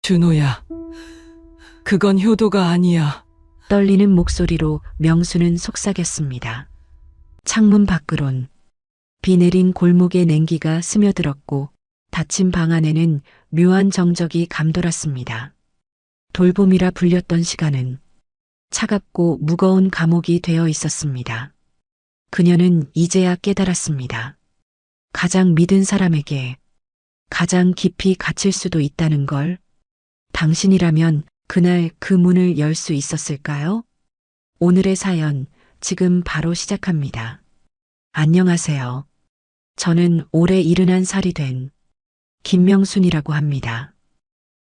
준호야, 그건 효도가 아니야. 떨리는 목소리로 명수는 속삭였습니다. 창문 밖으론 비 내린 골목의 냉기가 스며들었고 닫힌 방 안에는 묘한 정적이 감돌았습니다. 돌봄이라 불렸던 시간은 차갑고 무거운 감옥이 되어 있었습니다. 그녀는 이제야 깨달았습니다. 가장 믿은 사람에게 가장 깊이 갇힐 수도 있다는 걸. 당신이라면 그날 그 문을 열 수 있었을까요? 오늘의 사연 지금 바로 시작합니다. 안녕하세요. 저는 올해 71살이 된 김명순이라고 합니다.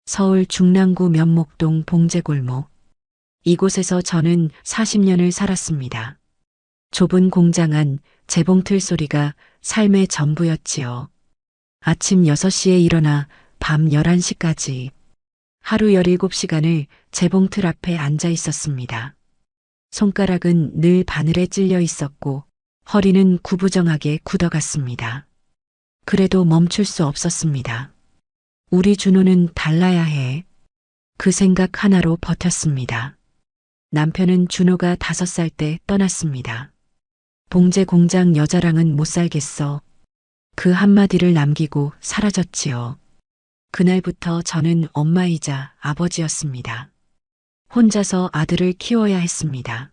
서울 중랑구 면목동 봉제골목. 이곳에서 저는 40년을 살았습니다. 좁은 공장 안 재봉틀 소리가 삶의 전부였지요. 아침 6시에 일어나 밤 11시까지 하루 17시간을 재봉틀 앞에 앉아 있었습니다. 손가락은 늘 바늘에 찔려 있었고 허리는 구부정하게 굳어갔습니다. 그래도 멈출 수 없었습니다. 우리 준호는 달라야 해. 그 생각 하나로 버텼습니다. 남편은 준호가 5살 때 떠났습니다. 봉제 공장 여자랑은 못 살겠어. 그 한마디를 남기고 사라졌지요. 그날부터 저는 엄마이자 아버지였습니다. 혼자서 아들을 키워야 했습니다.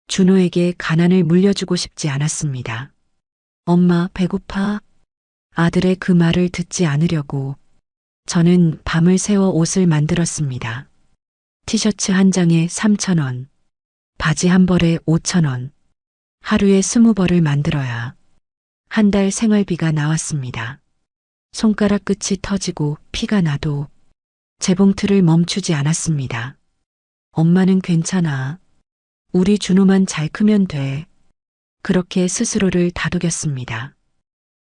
준호에게 가난을 물려주고 싶지 않았습니다. 엄마, 배고파? 아들의 그 말을 듣지 않으려고 저는 밤을 새워 옷을 만들었습니다. 티셔츠 한 장에 3,000원, 바지 한 벌에 5,000원, 하루에 20벌을 만들어야 한 달 생활비가 나왔습니다. 손가락 끝이 터지고 피가 나도 재봉틀을 멈추지 않았습니다. 엄마는 괜찮아. 우리 준호만 잘 크면 돼. 그렇게 스스로를 다독였습니다.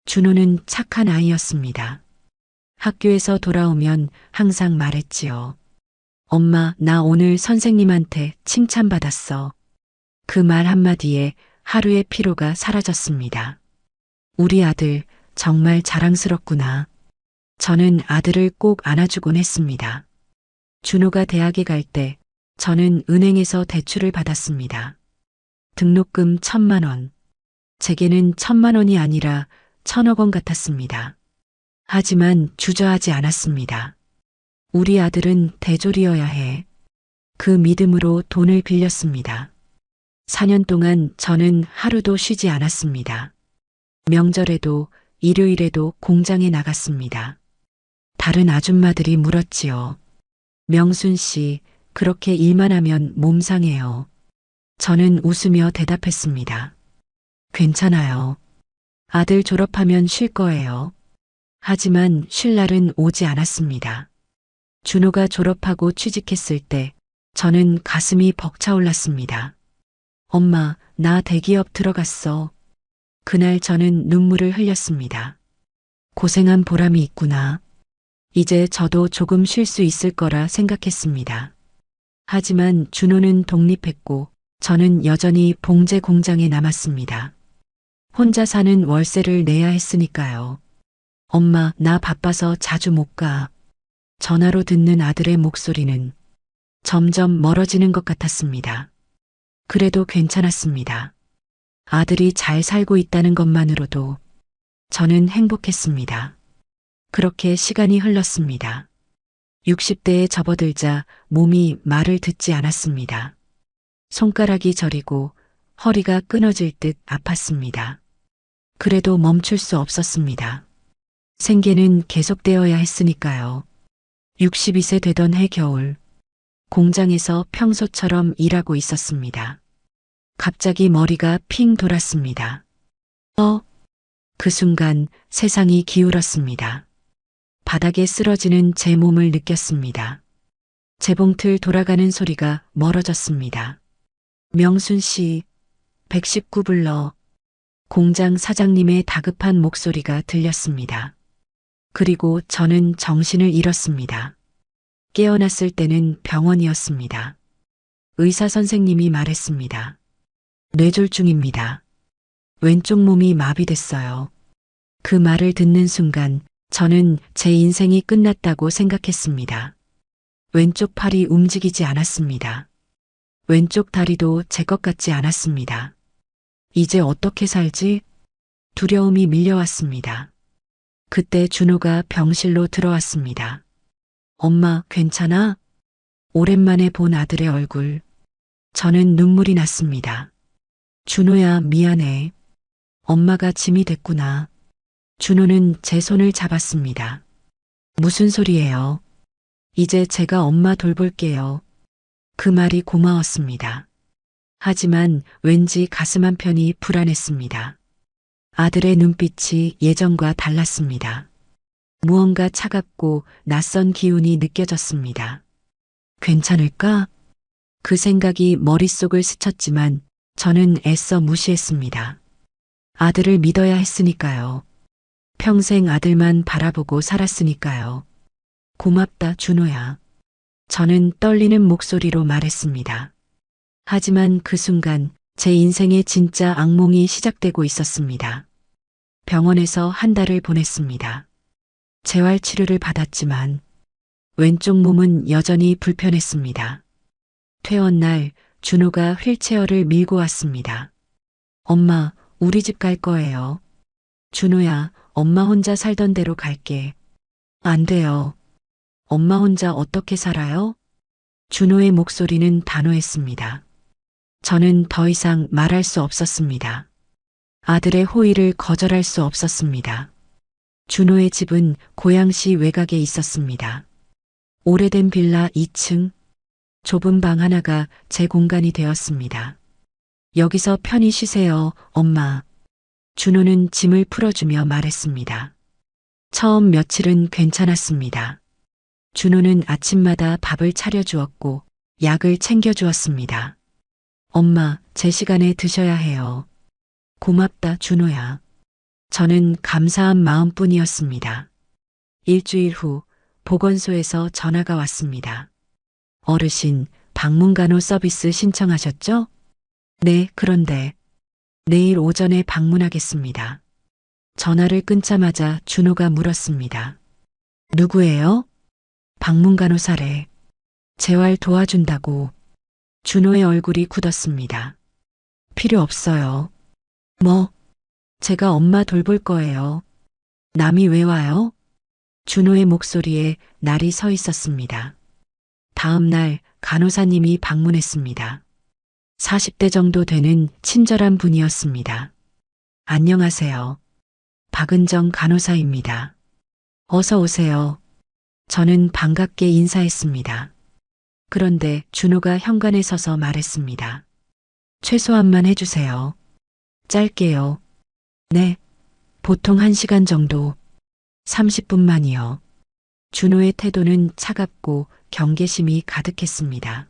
준호는 착한 아이였습니다. 학교에서 돌아오면 항상 말했지요. 엄마, 나 오늘 선생님한테 칭찬받았어. 그 말 한마디에 하루의 피로가 사라졌습니다. 우리 아들 정말 자랑스럽구나. 저는 아들을 꼭 안아주곤 했습니다. 준호가 대학에 갈 때 저는 은행에서 대출을 받았습니다. 등록금 1,000만 원. 제게는 1,000만 원이 아니라 1,000억 원 같았습니다. 하지만 주저하지 않았습니다. 우리 아들은 대졸이어야 해. 그 믿음으로 돈을 빌렸습니다. 4년 동안 저는 하루도 쉬지 않았습니다. 명절에도 일요일에도 공장에 나갔습니다. 다른 아줌마들이 물었지요. 명순 씨, 그렇게 일만 하면 몸 상해요. 저는 웃으며 대답했습니다. 괜찮아요. 아들 졸업하면 쉴 거예요. 하지만 쉴 날은 오지 않았습니다. 준호가 졸업하고 취직했을 때 저는 가슴이 벅차올랐습니다. 엄마, 나 대기업 들어갔어. 그날 저는 눈물을 흘렸습니다. 고생한 보람이 있구나. 이제 저도 조금 쉴 수 있을 거라 생각했습니다. 하지만 준호는 독립했고 저는 여전히 봉제 공장에 남았습니다. 혼자 사는 월세를 내야 했으니까요. 엄마, 나 바빠서 자주 못 가. 전화로 듣는 아들의 목소리는 점점 멀어지는 것 같았습니다. 그래도 괜찮았습니다. 아들이 잘 살고 있다는 것만으로도 저는 행복했습니다. 그렇게 시간이 흘렀습니다. 60대에 접어들자 몸이 말을 듣지 않았습니다. 손가락이 저리고 허리가 끊어질 듯 아팠습니다. 그래도 멈출 수 없었습니다. 생계는 계속되어야 했으니까요. 62세 되던 해 겨울, 공장에서 평소처럼 일하고 있었습니다. 갑자기 머리가 핑 돌았습니다. 그 순간 세상이 기울었습니다. 바닥에 쓰러지는 제 몸을 느꼈습니다. 재봉틀 돌아가는 소리가 멀어졌습니다. 명순 씨, 119 불러. 공장 사장님의 다급한 목소리가 들렸습니다. 그리고 저는 정신을 잃었습니다. 깨어났을 때는 병원이었습니다. 의사 선생님이 말했습니다. 뇌졸중입니다. 왼쪽 몸이 마비됐어요. 그 말을 듣는 순간 저는 제 인생이 끝났다고 생각했습니다. 왼쪽 팔이 움직이지 않았습니다. 왼쪽 다리도 제 것 같지 않았습니다. 이제 어떻게 살지? 두려움이 밀려왔습니다. 그때 준호가 병실로 들어왔습니다. 엄마, 괜찮아? 오랜만에 본 아들의 얼굴. 저는 눈물이 났습니다. 준호야, 미안해. 엄마가 짐이 됐구나. 준호는 제 손을 잡았습니다. 무슨 소리예요? 이제 제가 엄마 돌볼게요. 그 말이 고마웠습니다. 하지만 왠지 가슴 한편이 불안했습니다. 아들의 눈빛이 예전과 달랐습니다. 무언가 차갑고 낯선 기운이 느껴졌습니다. 괜찮을까? 그 생각이 머릿속을 스쳤지만 저는 애써 무시했습니다. 아들을 믿어야 했으니까요. 평생 아들만 바라보고 살았으니까요. 고맙다, 준호야. 저는 떨리는 목소리로 말했습니다. 하지만 그 순간 제 인생의 진짜 악몽이 시작되고 있었습니다. 병원에서 한 달을 보냈습니다. 재활 치료를 받았지만 왼쪽 몸은 여전히 불편했습니다. 퇴원 날 준호가 휠체어를 밀고 왔습니다. 엄마, 우리 집 갈 거예요. 준호야, 엄마 혼자 살던 대로 갈게. 안 돼요. 엄마 혼자 어떻게 살아요? 준호의 목소리는 단호했습니다. 저는 더 이상 말할 수 없었습니다. 아들의 호의를 거절할 수 없었습니다. 준호의 집은 고양시 외곽에 있었습니다. 오래된 빌라 2층, 좁은 방 하나가 제 공간이 되었습니다. 여기서 편히 쉬세요, 엄마. 준호는 짐을 풀어주며 말했습니다. 처음 며칠은 괜찮았습니다. 준호는 아침마다 밥을 차려주었고 약을 챙겨주었습니다. 엄마, 제 시간에 드셔야 해요. 고맙다, 준호야. 저는 감사한 마음뿐이었습니다. 일주일 후 보건소에서 전화가 왔습니다. 어르신, 방문간호 서비스 신청하셨죠? 네, 그런데 내일 오전에 방문하겠습니다. 전화를 끊자마자 준호가 물었습니다. 누구예요? 방문간호사래. 재활 도와준다고. 준호의 얼굴이 굳었습니다. 필요 없어요. 뭐? 제가 엄마 돌볼 거예요. 남이 왜 와요? 준호의 목소리에 날이 서 있었습니다. 다음 날 간호사님이 방문했습니다. 40대 정도 되는 친절한 분이었습니다. 안녕하세요. 박은정 간호사입니다. 어서 오세요. 저는 반갑게 인사했습니다. 그런데 준호가 현관에 서서 말했습니다. 최소한만 해주세요. 짧게요. 네. 보통 1시간 정도. 30분만이요. 준호의 태도는 차갑고 경계심이 가득했습니다.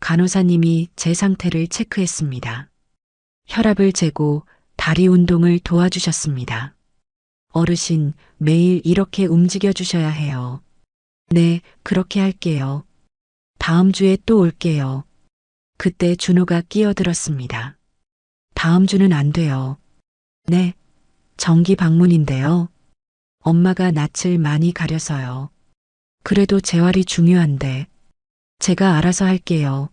간호사님이 제 상태를 체크했습니다. 혈압을 재고 다리 운동을 도와주셨습니다. 어르신, 매일 이렇게 움직여 주셔야 해요. 네, 그렇게 할게요. 다음 주에 또 올게요. 그때 준호가 끼어들었습니다. 다음 주는 안 돼요. 네, 정기 방문인데요. 엄마가 낯을 많이 가려서요. 그래도 재활이 중요한데. 제가 알아서 할게요.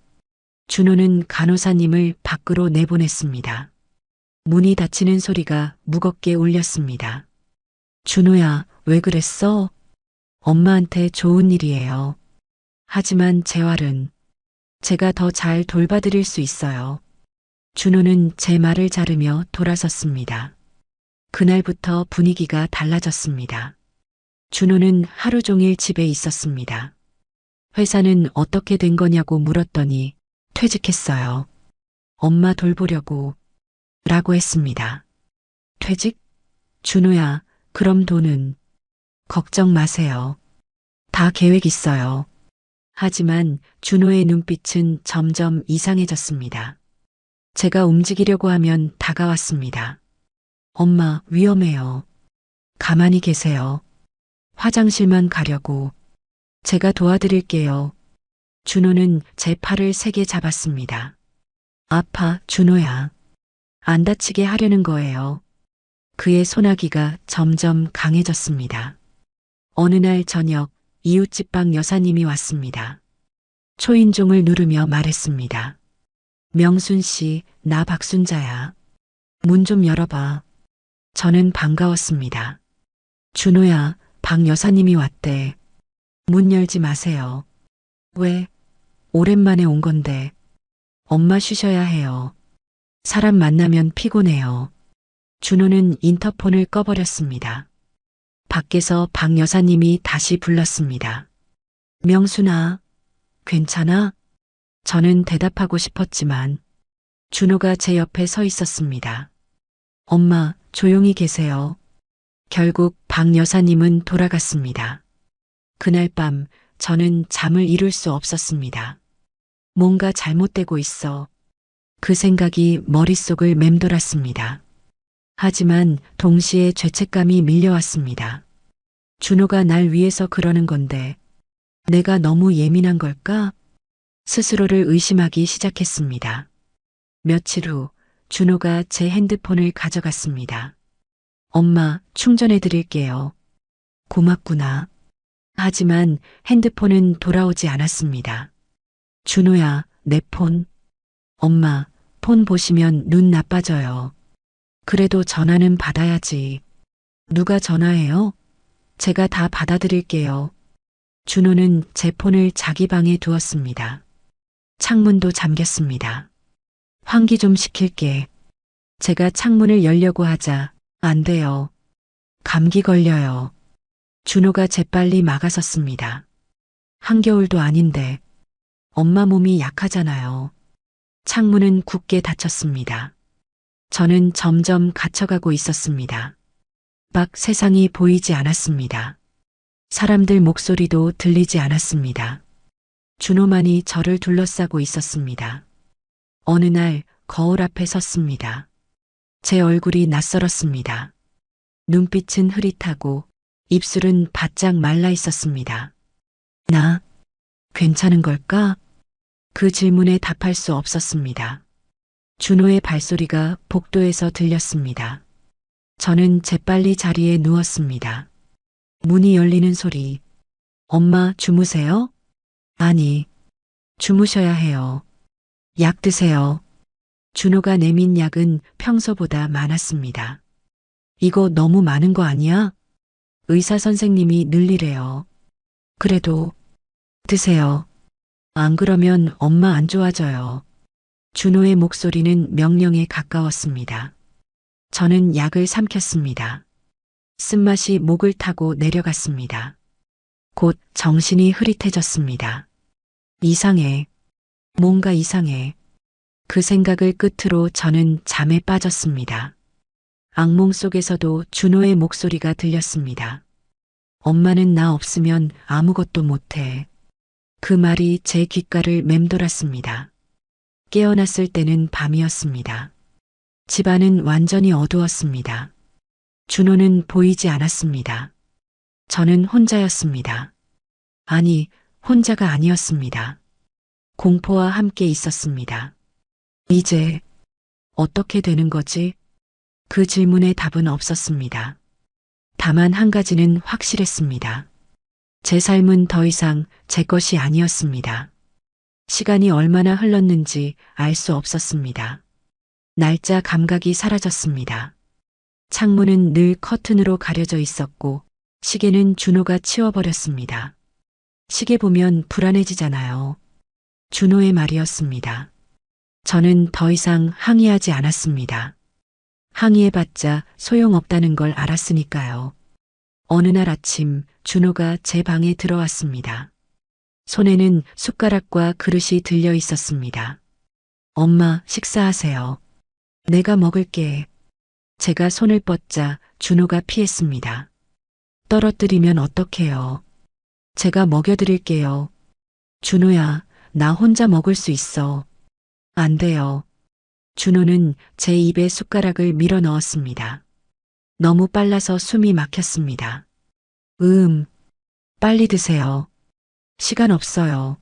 준호는 간호사님을 밖으로 내보냈습니다. 문이 닫히는 소리가 무겁게 울렸습니다. 준호야, 왜 그랬어? 엄마한테 좋은 일이에요. 하지만 재활은 제가 더 잘 돌봐드릴 수 있어요. 준호는 제 말을 자르며 돌아섰습니다. 그날부터 분위기가 달라졌습니다. 준호는 하루 종일 집에 있었습니다. 회사는 어떻게 된 거냐고 물었더니 퇴직했어요. 엄마 돌보려고 라고 했습니다. 퇴직? 준호야, 그럼 돈은? 걱정 마세요. 다 계획 있어요. 하지만 준호의 눈빛은 점점 이상해졌습니다. 제가 움직이려고 하면 다가왔습니다. 엄마, 위험해요. 가만히 계세요. 화장실만 가려고. 제가 도와드릴게요. 준호는 제 팔을 세게 잡았습니다. 아파, 준호야. 안 다치게 하려는 거예요. 그의 소나기가 점점 강해졌습니다. 어느 날 저녁 이웃집 방 여사님이 왔습니다. 초인종을 누르며 말했습니다. 명순 씨, 나 박순자야. 문 좀 열어봐. 저는 반가웠습니다. 준호야, 박 여사님이 왔대. 문 열지 마세요. 왜? 오랜만에 온 건데. 엄마 쉬셔야 해요. 사람 만나면 피곤해요. 준호는 인터폰을 꺼버렸습니다. 밖에서 박 여사님이 다시 불렀습니다. 명순아, 괜찮아? 저는 대답하고 싶었지만 준호가 제 옆에 서 있었습니다. 엄마, 조용히 계세요. 결국 박 여사님은 돌아갔습니다. 그날 밤 저는 잠을 이룰 수 없었습니다. 뭔가 잘못되고 있어. 그 생각이 머릿속을 맴돌았습니다. 하지만 동시에 죄책감이 밀려왔습니다. 준호가 날 위해서 그러는 건데 내가 너무 예민한 걸까? 스스로를 의심하기 시작했습니다. 며칠 후 준호가 제 핸드폰을 가져갔습니다. 엄마, 충전해 드릴게요. 고맙구나. 하지만 핸드폰은 돌아오지 않았습니다. 준호야, 내 폰. 엄마, 폰 보시면 눈 나빠져요. 그래도 전화는 받아야지. 누가 전화해요? 제가 다 받아드릴게요. 준호는 제 폰을 자기 방에 두었습니다. 창문도 잠겼습니다. 환기 좀 시킬게. 제가 창문을 열려고 하자 안 돼요. 감기 걸려요. 준호가 재빨리 막아섰습니다. 한겨울도 아닌데 엄마 몸이 약하잖아요. 창문은 굳게 닫혔습니다. 저는 점점 갇혀가고 있었습니다. 밖 세상이 보이지 않았습니다. 사람들 목소리도 들리지 않았습니다. 준호만이 저를 둘러싸고 있었습니다. 어느 날 거울 앞에 섰습니다. 제 얼굴이 낯설었습니다. 눈빛은 흐릿하고 입술은 바짝 말라 있었습니다. 나 괜찮은 걸까? 그 질문에 답할 수 없었습니다. 준호의 발소리가 복도에서 들렸습니다. 저는 재빨리 자리에 누웠습니다. 문이 열리는 소리. 엄마, 주무세요? 아니, 주무셔야 해요. 약 드세요. 준호가 내민 약은 평소보다 많았습니다. 이거 너무 많은 거 아니야? 의사 선생님이 늘리래요. 그래도 드세요. 안 그러면 엄마 안 좋아져요. 준호의 목소리는 명령에 가까웠습니다. 저는 약을 삼켰습니다. 쓴맛이 목을 타고 내려갔습니다. 곧 정신이 흐릿해졌습니다. 이상해. 뭔가 이상해. 그 생각을 끝으로 저는 잠에 빠졌습니다. 악몽 속에서도 준호의 목소리가 들렸습니다. 엄마는 나 없으면 아무것도 못해. 그 말이 제 귓가를 맴돌았습니다. 깨어났을 때는 밤이었습니다. 집안은 완전히 어두웠습니다. 준호는 보이지 않았습니다. 저는 혼자였습니다. 아니, 혼자가 아니었습니다. 공포와 함께 있었습니다. 이제 어떻게 되는 거지? 그 질문에 답은 없었습니다. 다만 한 가지는 확실했습니다. 제 삶은 더 이상 제 것이 아니었습니다. 시간이 얼마나 흘렀는지 알 수 없었습니다. 날짜 감각이 사라졌습니다. 창문은 늘 커튼으로 가려져 있었고 시계는 준호가 치워버렸습니다. 시계 보면 불안해지잖아요. 준호의 말이었습니다. 저는 더 이상 항의하지 않았습니다. 항의해봤자 소용없다는 걸 알았으니까요. 어느 날 아침 준호가 제 방에 들어왔습니다. 손에는 숟가락과 그릇이 들려 있었습니다. 엄마, 식사하세요. 내가 먹을게. 제가 손을 뻗자 준호가 피했습니다. 떨어뜨리면 어떡해요. 제가 먹여드릴게요. 준호야, 나 혼자 먹을 수 있어. 안 돼요. 준호는 제 입에 숟가락을 밀어 넣었습니다. 너무 빨라서 숨이 막혔습니다. 빨리 드세요. 시간 없어요.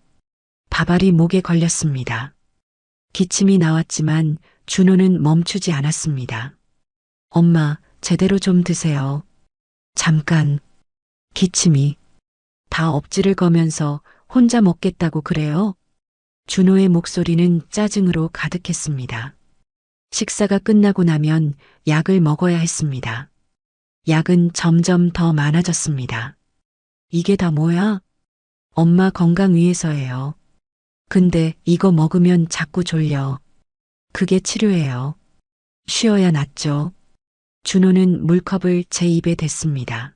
밥알이 목에 걸렸습니다. 기침이 나왔지만 준호는 멈추지 않았습니다. 엄마, 제대로 좀 드세요. 잠깐. 기침이. 다 엎지를 거면서 혼자 먹겠다고 그래요? 준호의 목소리는 짜증으로 가득했습니다. 식사가 끝나고 나면 약을 먹어야 했습니다. 약은 점점 더 많아졌습니다. 이게 다 뭐야? 엄마 건강 위해서예요. 근데 이거 먹으면 자꾸 졸려. 그게 치료예요. 쉬어야 낫죠. 준호는 물컵을 제 입에 댔습니다.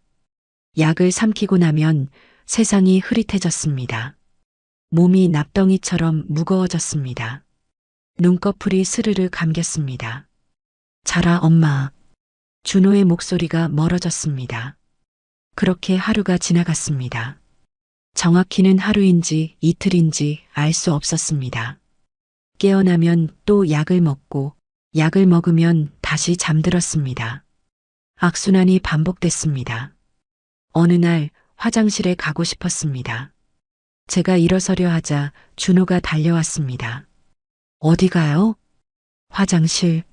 약을 삼키고 나면 세상이 흐릿해졌습니다. 몸이 납덩이처럼 무거워졌습니다. 눈꺼풀이 스르르 감겼습니다. 자라 엄마. 준호의 목소리가 멀어졌습니다. 그렇게 하루가 지나갔습니다. 정확히는 하루인지 이틀인지 알 수 없었습니다. 깨어나면 또 약을 먹고 약을 먹으면 다시 잠들었습니다. 악순환이 반복됐습니다. 어느 날 화장실에 가고 싶었습니다. 제가 일어서려 하자 준호가 달려왔습니다. 어디 가요? 화장실.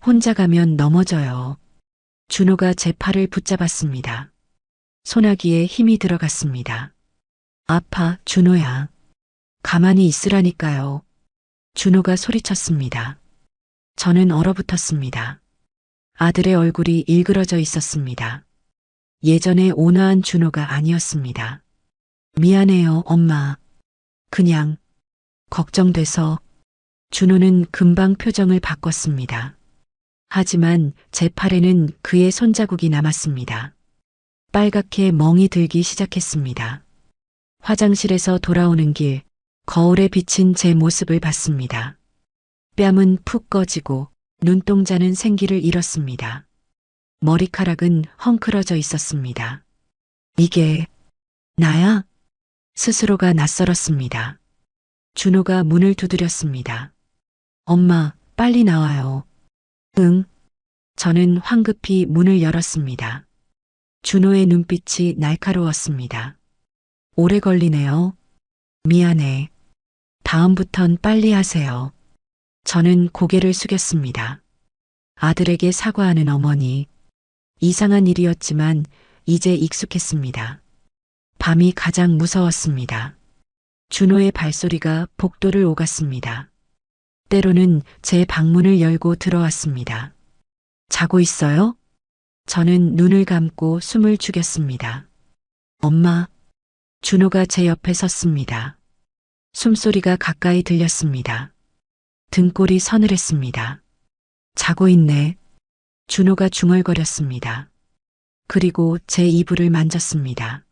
혼자 가면 넘어져요. 준호가 제 팔을 붙잡았습니다. 소나기에 힘이 들어갔습니다. 아파, 준호야. 가만히 있으라니까요. 준호가 소리쳤습니다. 저는 얼어붙었습니다. 아들의 얼굴이 일그러져 있었습니다. 예전에 온화한 준호가 아니었습니다. 미안해요, 엄마. 그냥 걱정돼서. 준호는 금방 표정을 바꿨습니다. 하지만 제 팔에는 그의 손자국이 남았습니다. 빨갛게 멍이 들기 시작했습니다. 화장실에서 돌아오는 길, 거울에 비친 제 모습을 봤습니다. 뺨은 푹 꺼지고 눈동자는 생기를 잃었습니다. 머리카락은 헝클어져 있었습니다. 이게 나야? 스스로가 낯설었습니다. 준호가 문을 두드렸습니다. 엄마, 빨리 나와요. 응. 저는 황급히 문을 열었습니다. 준호의 눈빛이 날카로웠습니다. 오래 걸리네요. 미안해. 다음부턴 빨리 하세요. 저는 고개를 숙였습니다. 아들에게 사과하는 어머니. 이상한 일이었지만 이제 익숙했습니다. 밤이 가장 무서웠습니다. 준호의 발소리가 복도를 오갔습니다. 때로는 제 방문을 열고 들어왔습니다. 자고 있어요? 저는 눈을 감고 숨을 죽였습니다. 엄마. 준호가 제 옆에 섰습니다. 숨소리가 가까이 들렸습니다. 등골이 서늘했습니다. 자고 있네. 준호가 중얼거렸습니다. 그리고 제 이불을 만졌습니다.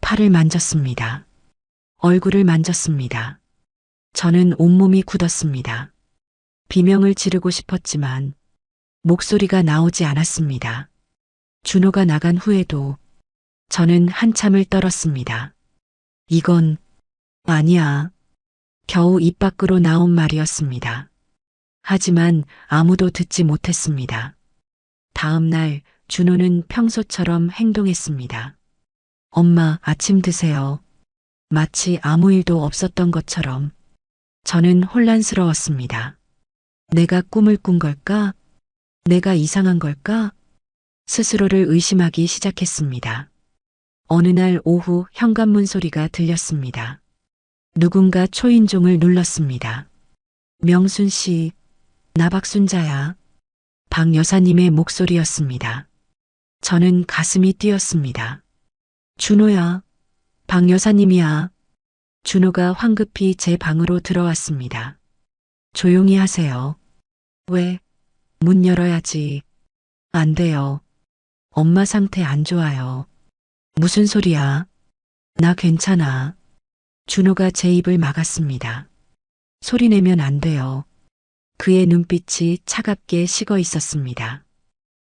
팔을 만졌습니다. 얼굴을 만졌습니다. 저는 온몸이 굳었습니다. 비명을 지르고 싶었지만 목소리가 나오지 않았습니다. 준호가 나간 후에도 저는 한참을 떨었습니다. 이건 아니야. 겨우 입 밖으로 나온 말이었습니다. 하지만 아무도 듣지 못했습니다. 다음 날 준호는 평소처럼 행동했습니다. 엄마, 아침 드세요. 마치 아무 일도 없었던 것처럼. 저는 혼란스러웠습니다. 내가 꿈을 꾼 걸까? 내가 이상한 걸까? 스스로를 의심하기 시작했습니다. 어느 날 오후 현관문 소리가 들렸습니다. 누군가 초인종을 눌렀습니다. 명순 씨, 나 박순자야. 박 여사님의 목소리였습니다. 저는 가슴이 뛰었습니다. 준호야, 박 여사님이야. 준호가 황급히 제 방으로 들어왔습니다. 조용히 하세요. 왜? 문 열어야지. 안 돼요. 엄마 상태 안 좋아요. 무슨 소리야? 나 괜찮아. 준호가 제 입을 막았습니다. 소리 내면 안 돼요. 그의 눈빛이 차갑게 식어 있었습니다.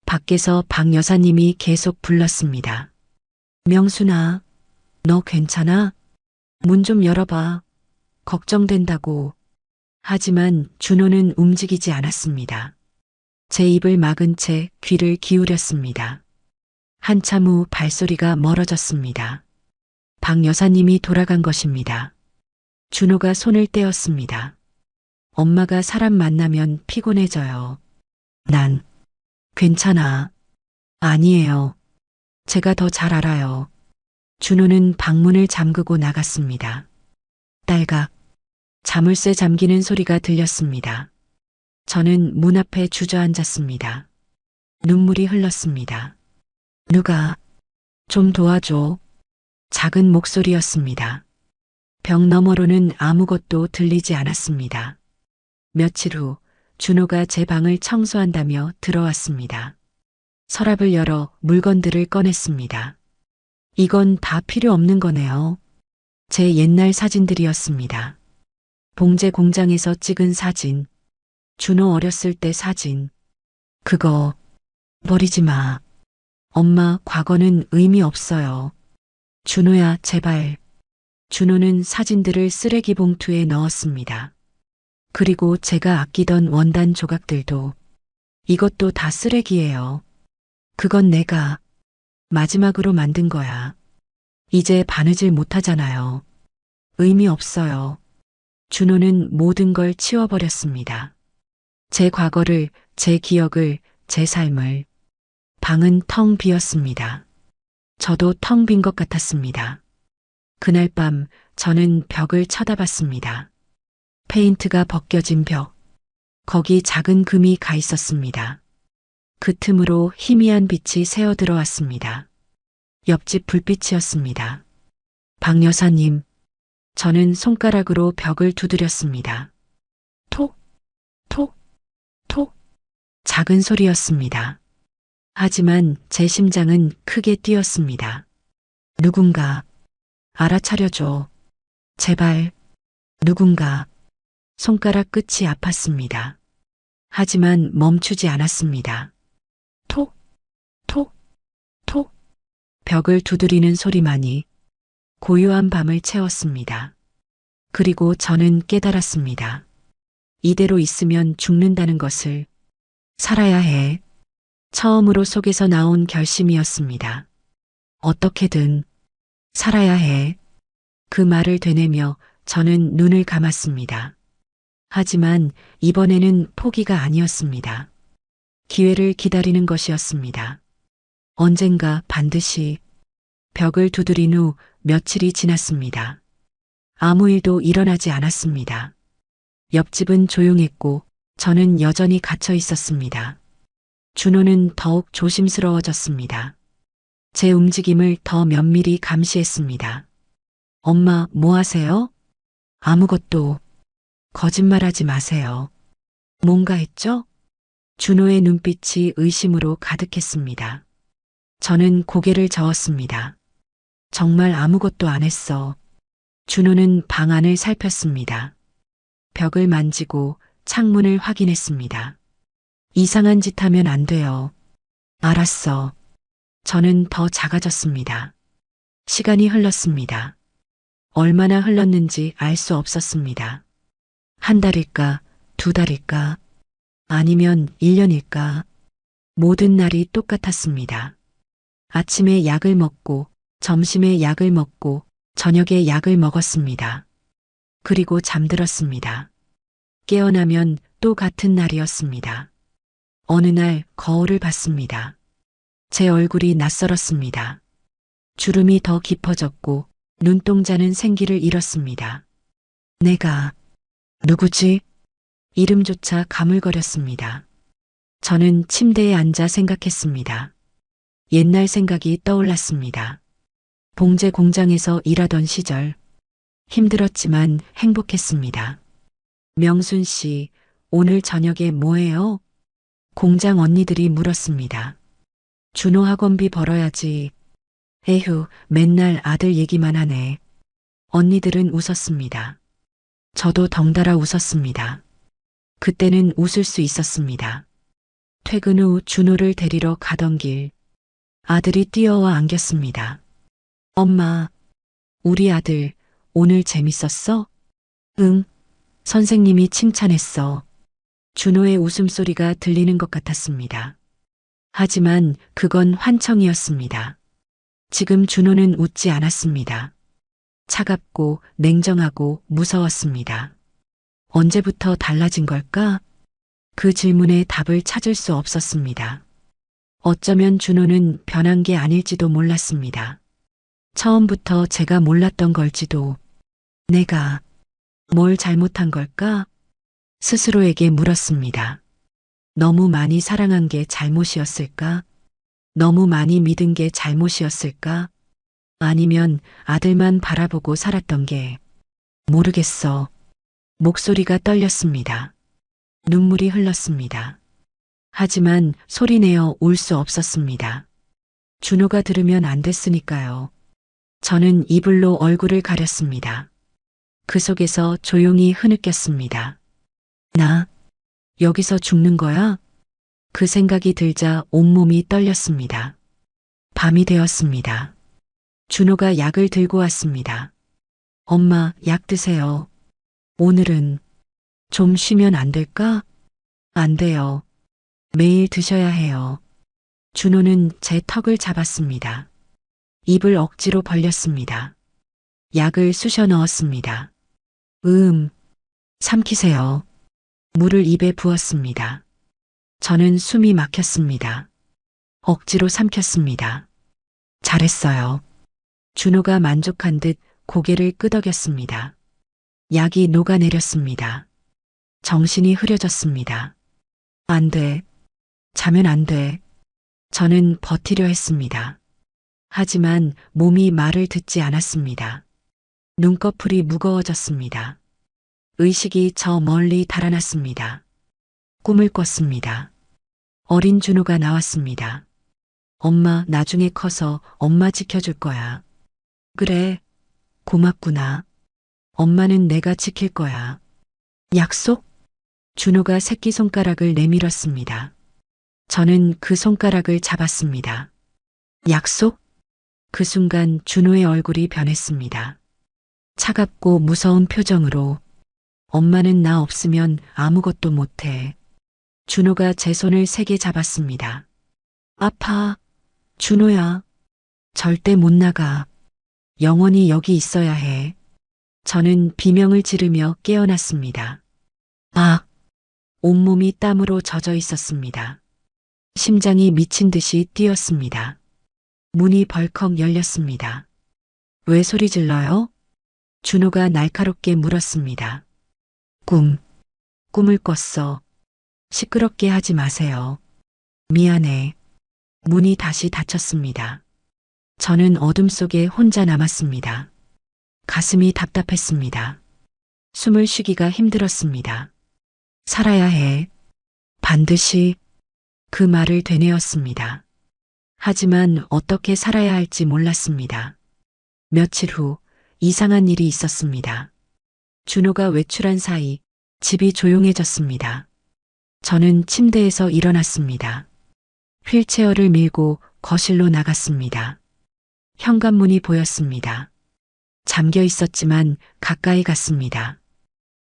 밖에서 박 여사님이 계속 불렀습니다. 명순아, 너 괜찮아? 문 좀 열어봐. 걱정된다고. 하지만 준호는 움직이지 않았습니다. 제 입을 막은 채 귀를 기울였습니다. 한참 후 발소리가 멀어졌습니다. 박 여사님이 돌아간 것입니다. 준호가 손을 떼었습니다. 엄마가 사람 만나면 피곤해져요. 난 괜찮아. 아니에요. 제가 더 잘 알아요. 준호는 방문을 잠그고 나갔습니다. 딸각, 자물쇠 잠기는 소리가 들렸습니다. 저는 문 앞에 주저앉았습니다. 눈물이 흘렀습니다. 누가 좀 도와줘. 작은 목소리였습니다. 벽 너머로는 아무것도 들리지 않았습니다. 며칠 후 준호가 제 방을 청소한다며 들어왔습니다. 서랍을 열어 물건들을 꺼냈습니다. 이건 다 필요 없는 거네요. 제 옛날 사진들이었습니다. 봉제 공장에서 찍은 사진, 준호 어렸을 때 사진. 그거 버리지 마. 엄마, 과거는 의미 없어요. 준호야, 제발. 준호는 사진들을 쓰레기 봉투에 넣었습니다. 그리고 제가 아끼던 원단 조각들도. 이것도 다 쓰레기예요. 그건 내가 마지막으로 만든 거야. 이제 바느질 못하잖아요. 의미 없어요. 준호는 모든 걸 치워버렸습니다. 제 과거를, 제 기억을, 제 삶을. 방은 텅 비었습니다. 저도 텅 빈 것 같았습니다. 그날 밤 저는 벽을 쳐다봤습니다. 페인트가 벗겨진 벽. 거기 작은 금이 가 있었습니다. 그 틈으로 희미한 빛이 새어 들어왔습니다. 옆집 불빛이었습니다. 박 여사님, 저는 손가락으로 벽을 두드렸습니다. 톡, 톡, 톡. 작은 소리였습니다. 하지만 제 심장은 크게 뛰었습니다. 누군가 알아차려줘. 제발. 누군가. 손가락 끝이 아팠습니다. 하지만 멈추지 않았습니다. 톡, 톡, 톡. 벽을 두드리는 소리만이 고요한 밤을 채웠습니다. 그리고 저는 깨달았습니다. 이대로 있으면 죽는다는 것을. 살아야 해. 처음으로 속에서 나온 결심이었습니다. 어떻게든 살아야 해. 그 말을 되뇌며 저는 눈을 감았습니다. 하지만 이번에는 포기가 아니었습니다. 기회를 기다리는 것이었습니다. 언젠가 반드시. 벽을 두드린 후 며칠이 지났습니다. 아무 일도 일어나지 않았습니다. 옆집은 조용했고 저는 여전히 갇혀 있었습니다. 준호는 더욱 조심스러워졌습니다. 제 움직임을 더 면밀히 감시했습니다. 엄마, 뭐 하세요? 아무것도. 거짓말하지 마세요. 뭔가 했죠? 준호의 눈빛이 의심으로 가득했습니다. 저는 고개를 저었습니다. 정말 아무것도 안 했어. 준호는 방 안을 살폈습니다. 벽을 만지고 창문을 확인했습니다. 이상한 짓 하면 안 돼요. 알았어. 저는 더 작아졌습니다. 시간이 흘렀습니다. 얼마나 흘렀는지 알 수 없었습니다. 한 달일까, 두 달일까, 아니면 1년일까. 모든 날이 똑같았습니다. 아침에 약을 먹고, 점심에 약을 먹고, 저녁에 약을 먹었습니다. 그리고 잠들었습니다. 깨어나면 또 같은 날이었습니다. 어느 날 거울을 봤습니다. 제 얼굴이 낯설었습니다. 주름이 더 깊어졌고 눈동자는 생기를 잃었습니다. 내가 누구지? 이름조차 가물거렸습니다. 저는 침대에 앉아 생각했습니다. 옛날 생각이 떠올랐습니다. 봉제 공장에서 일하던 시절. 힘들었지만 행복했습니다. 명순 씨, 오늘 저녁에 뭐해요? 공장 언니들이 물었습니다. 준호 학원비 벌어야지. 에휴, 맨날 아들 얘기만 하네. 언니들은 웃었습니다. 저도 덩달아 웃었습니다. 그때는 웃을 수 있었습니다. 퇴근 후 준호를 데리러 가던 길. 아들이 뛰어와 안겼습니다. 엄마, 우리 아들 오늘 재밌었어? 응, 선생님이 칭찬했어. 준호의 웃음소리가 들리는 것 같았습니다. 하지만 그건 환청이었습니다. 지금 준호는 웃지 않았습니다. 차갑고 냉정하고 무서웠습니다. 언제부터 달라진 걸까? 그 질문에 답을 찾을 수 없었습니다. 어쩌면 준호는 변한 게 아닐지도 몰랐습니다. 처음부터 제가 몰랐던 걸지도. 내가 뭘 잘못한 걸까? 스스로에게 물었습니다. 너무 많이 사랑한 게 잘못이었을까? 너무 많이 믿은 게 잘못이었을까? 아니면 아들만 바라보고 살았던 게. 모르겠어. 목소리가 떨렸습니다. 눈물이 흘렀습니다. 하지만 소리내어 울 수 없었습니다. 준호가 들으면 안 됐으니까요. 저는 이불로 얼굴을 가렸습니다. 그 속에서 조용히 흐느꼈습니다. 나 여기서 죽는 거야? 그 생각이 들자 온몸이 떨렸습니다. 밤이 되었습니다. 준호가 약을 들고 왔습니다. 엄마, 약 드세요. 오늘은 좀 쉬면 안 될까? 안 돼요. 매일 드셔야 해요. 준호는 제 턱을 잡았습니다. 입을 억지로 벌렸습니다. 약을 쑤셔 넣었습니다. 삼키세요. 물을 입에 부었습니다. 저는 숨이 막혔습니다. 억지로 삼켰습니다. 잘했어요. 준호가 만족한 듯 고개를 끄덕였습니다. 약이 녹아내렸습니다. 정신이 흐려졌습니다. 안 돼. 자면 안 돼. 저는 버티려 했습니다. 하지만 몸이 말을 듣지 않았습니다. 눈꺼풀이 무거워졌습니다. 의식이 저 멀리 달아났습니다. 꿈을 꿨습니다. 어린 준호가 나왔습니다. 엄마, 나중에 커서 엄마 지켜줄 거야. 그래, 고맙구나. 엄마는 내가 지킬 거야. 약속? 준호가 새끼손가락을 내밀었습니다. 저는 그 손가락을 잡았습니다. 약속? 그 순간 준호의 얼굴이 변했습니다. 차갑고 무서운 표정으로. 엄마는 나 없으면 아무것도 못해. 준호가 제 손을 세게 잡았습니다. 아파. 준호야. 절대 못 나가. 영원히 여기 있어야 해. 저는 비명을 지르며 깨어났습니다. 온몸이 땀으로 젖어 있었습니다. 심장이 미친 듯이 뛰었습니다. 문이 벌컥 열렸습니다. 왜 소리 질러요? 준호가 날카롭게 물었습니다. 꿈을 꿨어. 시끄럽게 하지 마세요. 미안해. 문이 다시 닫혔습니다. 저는 어둠 속에 혼자 남았습니다. 가슴이 답답했습니다. 숨을 쉬기가 힘들었습니다. 살아야 해. 반드시. 그 말을 되뇌었습니다. 하지만 어떻게 살아야 할지 몰랐습니다. 며칠 후 이상한 일이 있었습니다. 준호가 외출한 사이 집이 조용해졌습니다. 저는 침대에서 일어났습니다. 휠체어를 밀고 거실로 나갔습니다. 현관문이 보였습니다. 잠겨 있었지만 가까이 갔습니다.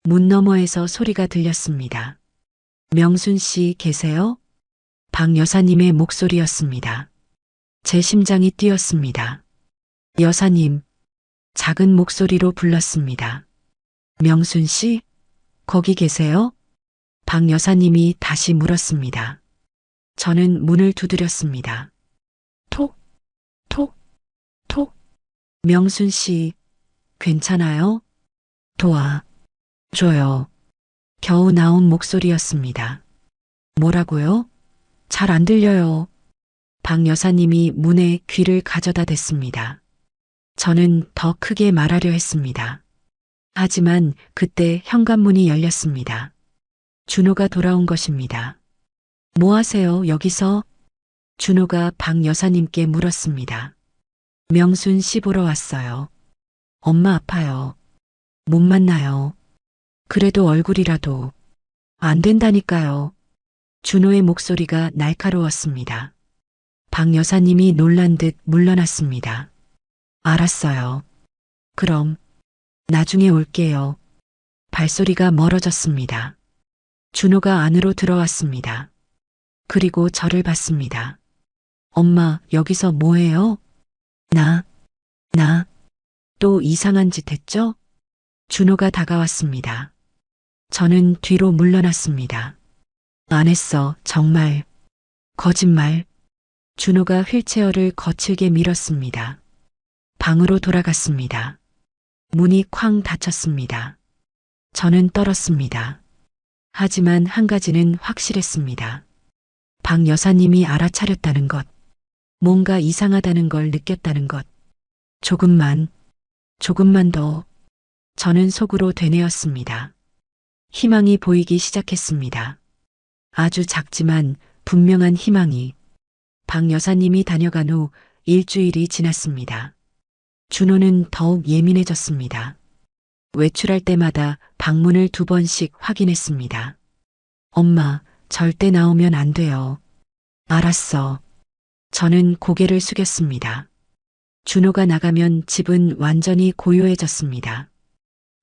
문 너머에서 소리가 들렸습니다. 명순 씨 계세요? 박 여사님의 목소리였습니다. 제 심장이 뛰었습니다. 여사님, 작은 목소리로 불렀습니다. 명순 씨, 거기 계세요? 박 여사님이 다시 물었습니다. 저는 문을 두드렸습니다. 톡, 톡, 톡. 명순 씨, 괜찮아요? 도와줘요. 겨우 나온 목소리였습니다. 뭐라고요? 잘 안 들려요. 박 여사님이 문에 귀를 가져다 댔습니다. 저는 더 크게 말하려 했습니다. 하지만 그때 현관문이 열렸습니다. 준호가 돌아온 것입니다. 뭐 하세요, 여기서? 준호가 박 여사님께 물었습니다. 명순 씨 보러 왔어요. 엄마 아파요. 못 만나요. 그래도 얼굴이라도. 안 된다니까요. 준호의 목소리가 날카로웠습니다. 박 여사님이 놀란 듯 물러났습니다. 알았어요. 그럼 나중에 올게요. 발소리가 멀어졌습니다. 준호가 안으로 들어왔습니다. 그리고 저를 봤습니다. 엄마, 여기서 뭐해요? 나 또 이상한 짓 했죠? 준호가 다가왔습니다. 저는 뒤로 물러났습니다. 안 했어, 정말. 거짓말. 준호가 휠체어를 거칠게 밀었습니다. 방으로 돌아갔습니다. 문이 쾅 닫혔습니다. 저는 떨었습니다. 하지만 한 가지는 확실했습니다. 박 여사님이 알아차렸다는 것, 뭔가 이상하다는 걸 느꼈다는 것, 조금만 더, 저는 속으로 되뇌었습니다. 희망이 보이기 시작했습니다. 아주 작지만 분명한 희망이. 박 여사님이 다녀간 후 일주일이 지났습니다. 준호는 더욱 예민해졌습니다. 외출할 때마다 방문을 2번씩 확인했습니다. 엄마, 절대 나오면 안 돼요. 알았어. 저는 고개를 숙였습니다. 준호가 나가면 집은 완전히 고요해졌습니다.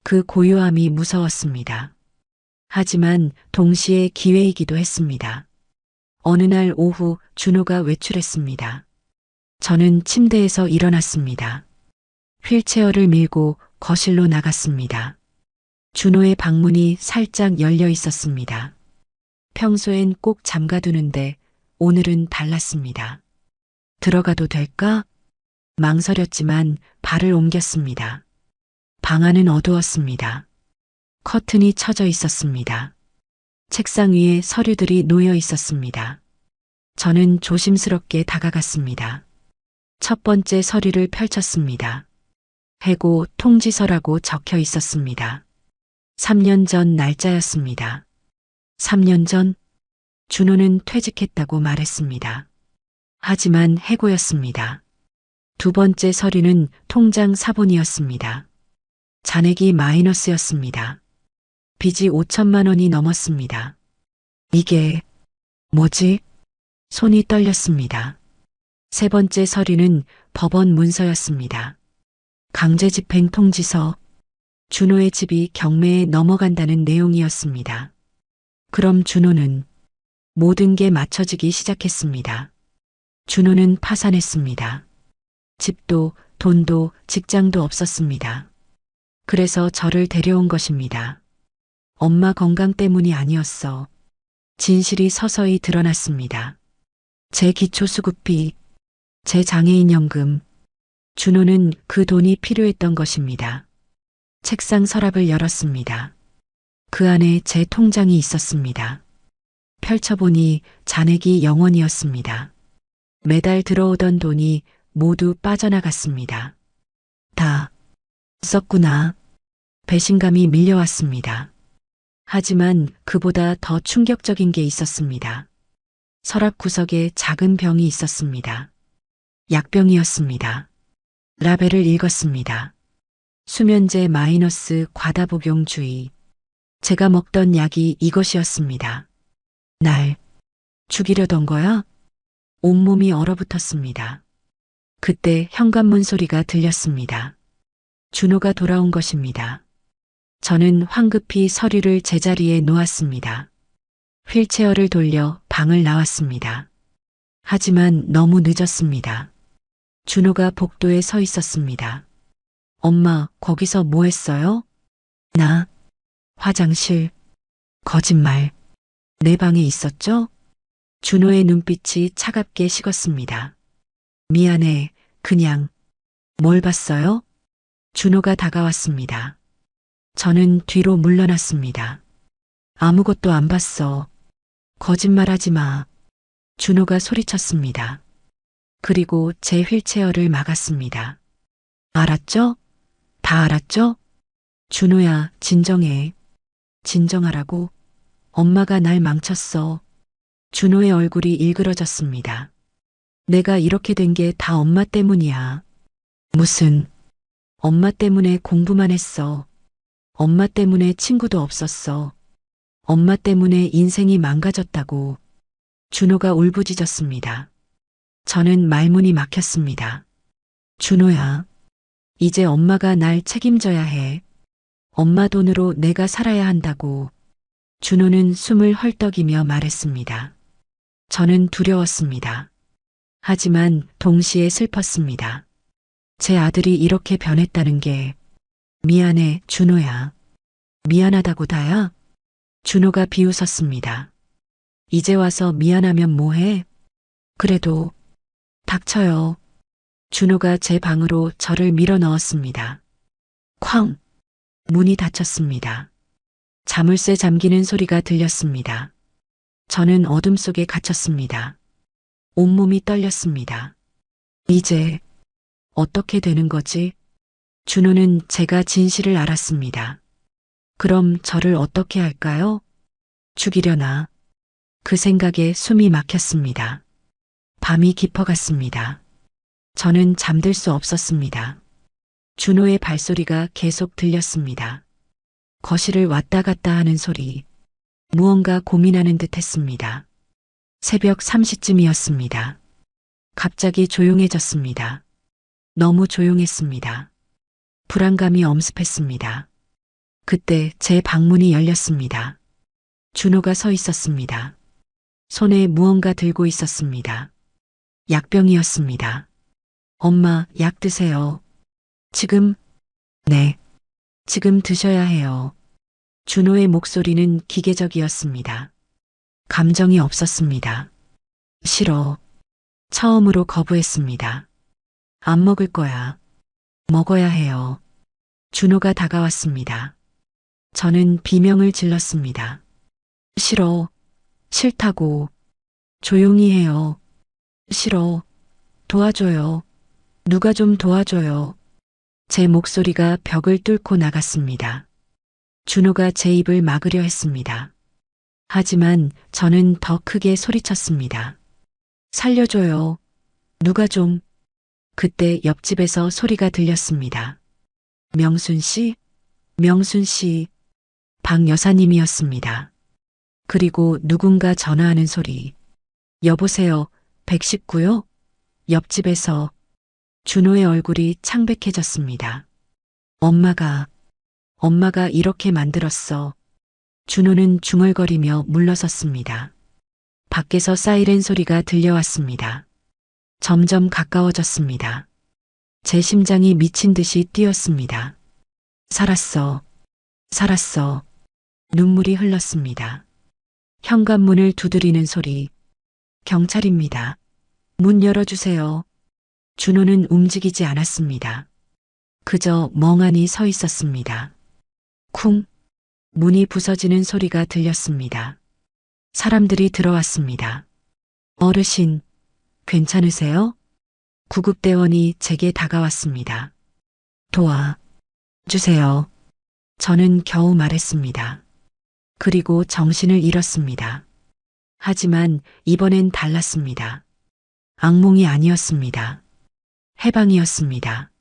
그 고요함이 무서웠습니다. 하지만 동시에 기회이기도 했습니다. 어느 날 오후 준호가 외출했습니다. 저는 침대에서 일어났습니다. 휠체어를 밀고 거실로 나갔습니다. 준호의 방문이 살짝 열려 있었습니다. 평소엔 꼭 잠가두는데 오늘은 달랐습니다. 들어가도 될까? 망설였지만 발을 옮겼습니다. 방 안은 어두웠습니다. 커튼이 쳐져 있었습니다. 책상 위에 서류들이 놓여 있었습니다. 저는 조심스럽게 다가갔습니다. 첫 번째 서류를 펼쳤습니다. 해고 통지서라고 적혀 있었습니다. 3년 전 날짜였습니다. 3년 전 준호는 퇴직했다고 말했습니다. 하지만 해고였습니다. 두 번째 서류는 통장 사본이었습니다. 잔액이 마이너스였습니다. 빚이 5천만 원이 넘었습니다. 이게 뭐지? 손이 떨렸습니다. 세 번째 서류는 법원 문서였습니다. 강제집행 통지서. 준호의 집이 경매에 넘어간다는 내용이었습니다. 그럼 준호는 모든 게 맞춰지기 시작했습니다. 준호는 파산했습니다. 집도 돈도 직장도 없었습니다. 그래서 저를 데려온 것입니다. 엄마 건강 때문이 아니었어. 진실이 서서히 드러났습니다. 제 기초수급비, 제 장애인연금. 준호는 그 돈이 필요했던 것입니다. 책상 서랍을 열었습니다. 그 안에 제 통장이 있었습니다. 펼쳐보니 잔액이 0원이었습니다. 매달 들어오던 돈이 모두 빠져나갔습니다. 다 썼구나. 배신감이 밀려왔습니다. 하지만 그보다 더 충격적인 게 있었습니다. 서랍 구석에 작은 병이 있었습니다. 약병이었습니다. 라벨을 읽었습니다. 수면제 마이너스 과다 복용 주의. 제가 먹던 약이 이것이었습니다. 날 죽이려던 거야? 온몸이 얼어붙었습니다. 그때 현관문 소리가 들렸습니다. 준호가 돌아온 것입니다. 저는 황급히 서류를 제자리에 놓았습니다. 휠체어를 돌려 방을 나왔습니다. 하지만 너무 늦었습니다. 준호가 복도에 서 있었습니다. 엄마, 거기서 뭐 했어요? 나 화장실. 거짓말. 내 방에 있었죠? 준호의 눈빛이 차갑게 식었습니다. 미안해. 그냥. 뭘 봤어요? 준호가 다가왔습니다. 저는 뒤로 물러났습니다. 아무것도 안 봤어. 거짓말하지 마. 준호가 소리쳤습니다. 그리고 제 휠체어를 막았습니다. 알았죠? 다 알았죠? 준호야, 진정해. 진정하라고. 엄마가 날 망쳤어. 준호의 얼굴이 일그러졌습니다. 내가 이렇게 된 게 다 엄마 때문이야. 무슨, 엄마 때문에 공부만 했어. 엄마 때문에 친구도 없었어. 엄마 때문에 인생이 망가졌다고. 준호가 울부짖었습니다. 저는 말문이 막혔습니다. 준호야, 이제 엄마가 날 책임져야 해. 엄마 돈으로 내가 살아야 한다고. 준호는 숨을 헐떡이며 말했습니다. 저는 두려웠습니다. 하지만 동시에 슬펐습니다. 제 아들이 이렇게 변했다는 게. 미안해, 준호야. 미안하다고 다야? 준호가 비웃었습니다. 이제 와서 미안하면 뭐해? 그래도 닥쳐요. 준호가 제 방으로 저를 밀어 넣었습니다. 쾅! 문이 닫혔습니다. 자물쇠 잠기는 소리가 들렸습니다. 저는 어둠 속에 갇혔습니다. 온몸이 떨렸습니다. 이제 어떻게 되는 거지? 준호는 제가 진실을 알았습니다. 그럼 저를 어떻게 할까요? 죽이려나? 그 생각에 숨이 막혔습니다. 밤이 깊어갔습니다. 저는 잠들 수 없었습니다. 준호의 발소리가 계속 들렸습니다. 거실을 왔다 갔다 하는 소리. 무언가 고민하는 듯 했습니다. 새벽 3시쯤이었습니다. 갑자기 조용해졌습니다. 너무 조용했습니다. 불안감이 엄습했습니다. 그때 제 방문이 열렸습니다. 준호가 서 있었습니다. 손에 무언가 들고 있었습니다. 약병이었습니다. 엄마, 약 드세요. 지금? 네. 지금 드셔야 해요. 준호의 목소리는 기계적이었습니다. 감정이 없었습니다. 싫어. 처음으로 거부했습니다. 안 먹을 거야. 먹어야 해요. 준호가 다가왔습니다. 저는 비명을 질렀습니다. 싫어. 싫다고. 조용히 해요. 싫어. 도와줘요. 누가 좀 도와줘요. 제 목소리가 벽을 뚫고 나갔습니다. 준호가 제 입을 막으려 했습니다. 하지만 저는 더 크게 소리쳤습니다. 살려줘요. 누가 좀. 그때 옆집에서 소리가 들렸습니다. 명순 씨? 명순 씨. 박 여사님이었습니다. 그리고 누군가 전화하는 소리. 여보세요, 119요? 옆집에서. 준호의 얼굴이 창백해졌습니다. 엄마가 이렇게 만들었어. 준호는 중얼거리며 물러섰습니다. 밖에서 사이렌 소리가 들려왔습니다. 점점 가까워졌습니다. 제 심장이 미친 듯이 뛰었습니다. 살았어. 살았어. 눈물이 흘렀습니다. 현관문을 두드리는 소리. 경찰입니다. 문 열어주세요. 준호는 움직이지 않았습니다. 그저 멍하니 서 있었습니다. 쿵! 문이 부서지는 소리가 들렸습니다. 사람들이 들어왔습니다. 어르신, 괜찮으세요? 구급대원이 제게 다가왔습니다. 도와주세요. 저는 겨우 말했습니다. 그리고 정신을 잃었습니다. 하지만 이번엔 달랐습니다. 악몽이 아니었습니다. 해방이었습니다.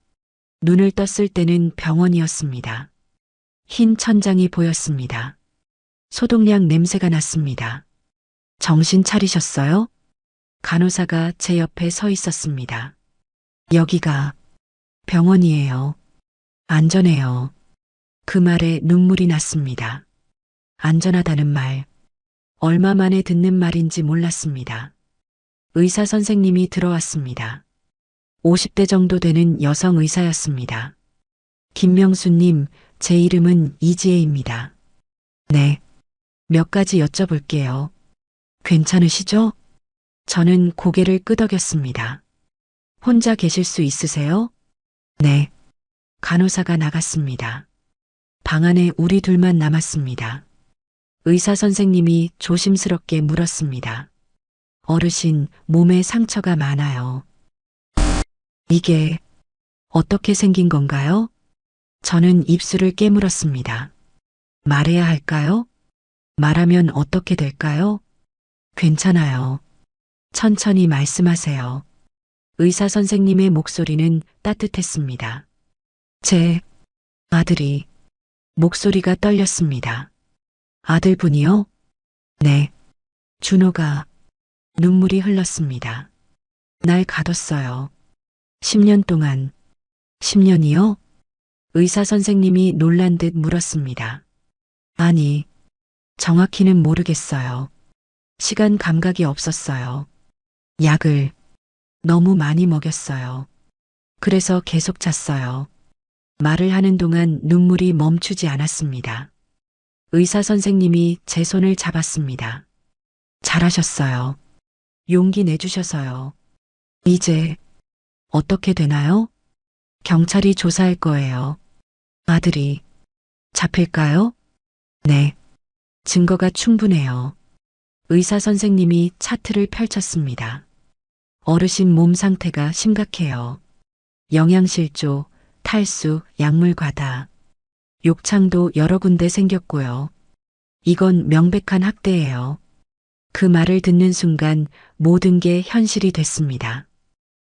눈을 떴을 때는 병원이었습니다. 흰 천장이 보였습니다. 소독약 냄새가 났습니다. 정신 차리셨어요? 간호사가 제 옆에 서 있었습니다. 여기가 병원이에요. 안전해요. 그 말에 눈물이 났습니다. 안전하다는 말. 얼마 만에 듣는 말인지 몰랐습니다. 의사 선생님이 들어왔습니다. 50대 정도 되는 여성 의사였습니다. 김명수님, 제 이름은 이지혜입니다. 네. 몇 가지 여쭤볼게요. 괜찮으시죠? 저는 고개를 끄덕였습니다. 혼자 계실 수 있으세요? 네. 간호사가 나갔습니다. 방 안에 우리 둘만 남았습니다. 의사 선생님이 조심스럽게 물었습니다. 어르신, 몸에 상처가 많아요. 이게 어떻게 생긴 건가요? 저는 입술을 깨물었습니다. 말해야 할까요? 말하면 어떻게 될까요? 괜찮아요. 천천히 말씀하세요. 의사 선생님의 목소리는 따뜻했습니다. 제 아들이. 목소리가 떨렸습니다. 아들분이요? 네. 준호가. 눈물이 흘렀습니다. 날 가뒀어요. 10년 동안. 10년이요? 의사 선생님이 놀란 듯 물었습니다. 아니, 정확히는 모르겠어요. 시간 감각이 없었어요. 약을 너무 많이 먹였어요. 그래서 계속 잤어요. 말을 하는 동안 눈물이 멈추지 않았습니다. 의사 선생님이 제 손을 잡았습니다. 잘하셨어요. 용기 내주셔서요. 이제 어떻게 되나요? 경찰이 조사할 거예요. 아들이 잡힐까요? 네. 증거가 충분해요. 의사 선생님이 차트를 펼쳤습니다. 어르신 몸 상태가 심각해요. 영양실조, 탈수, 약물 과다. 욕창도 여러 군데 생겼고요. 이건 명백한 학대예요. 그 말을 듣는 순간 모든 게 현실이 됐습니다.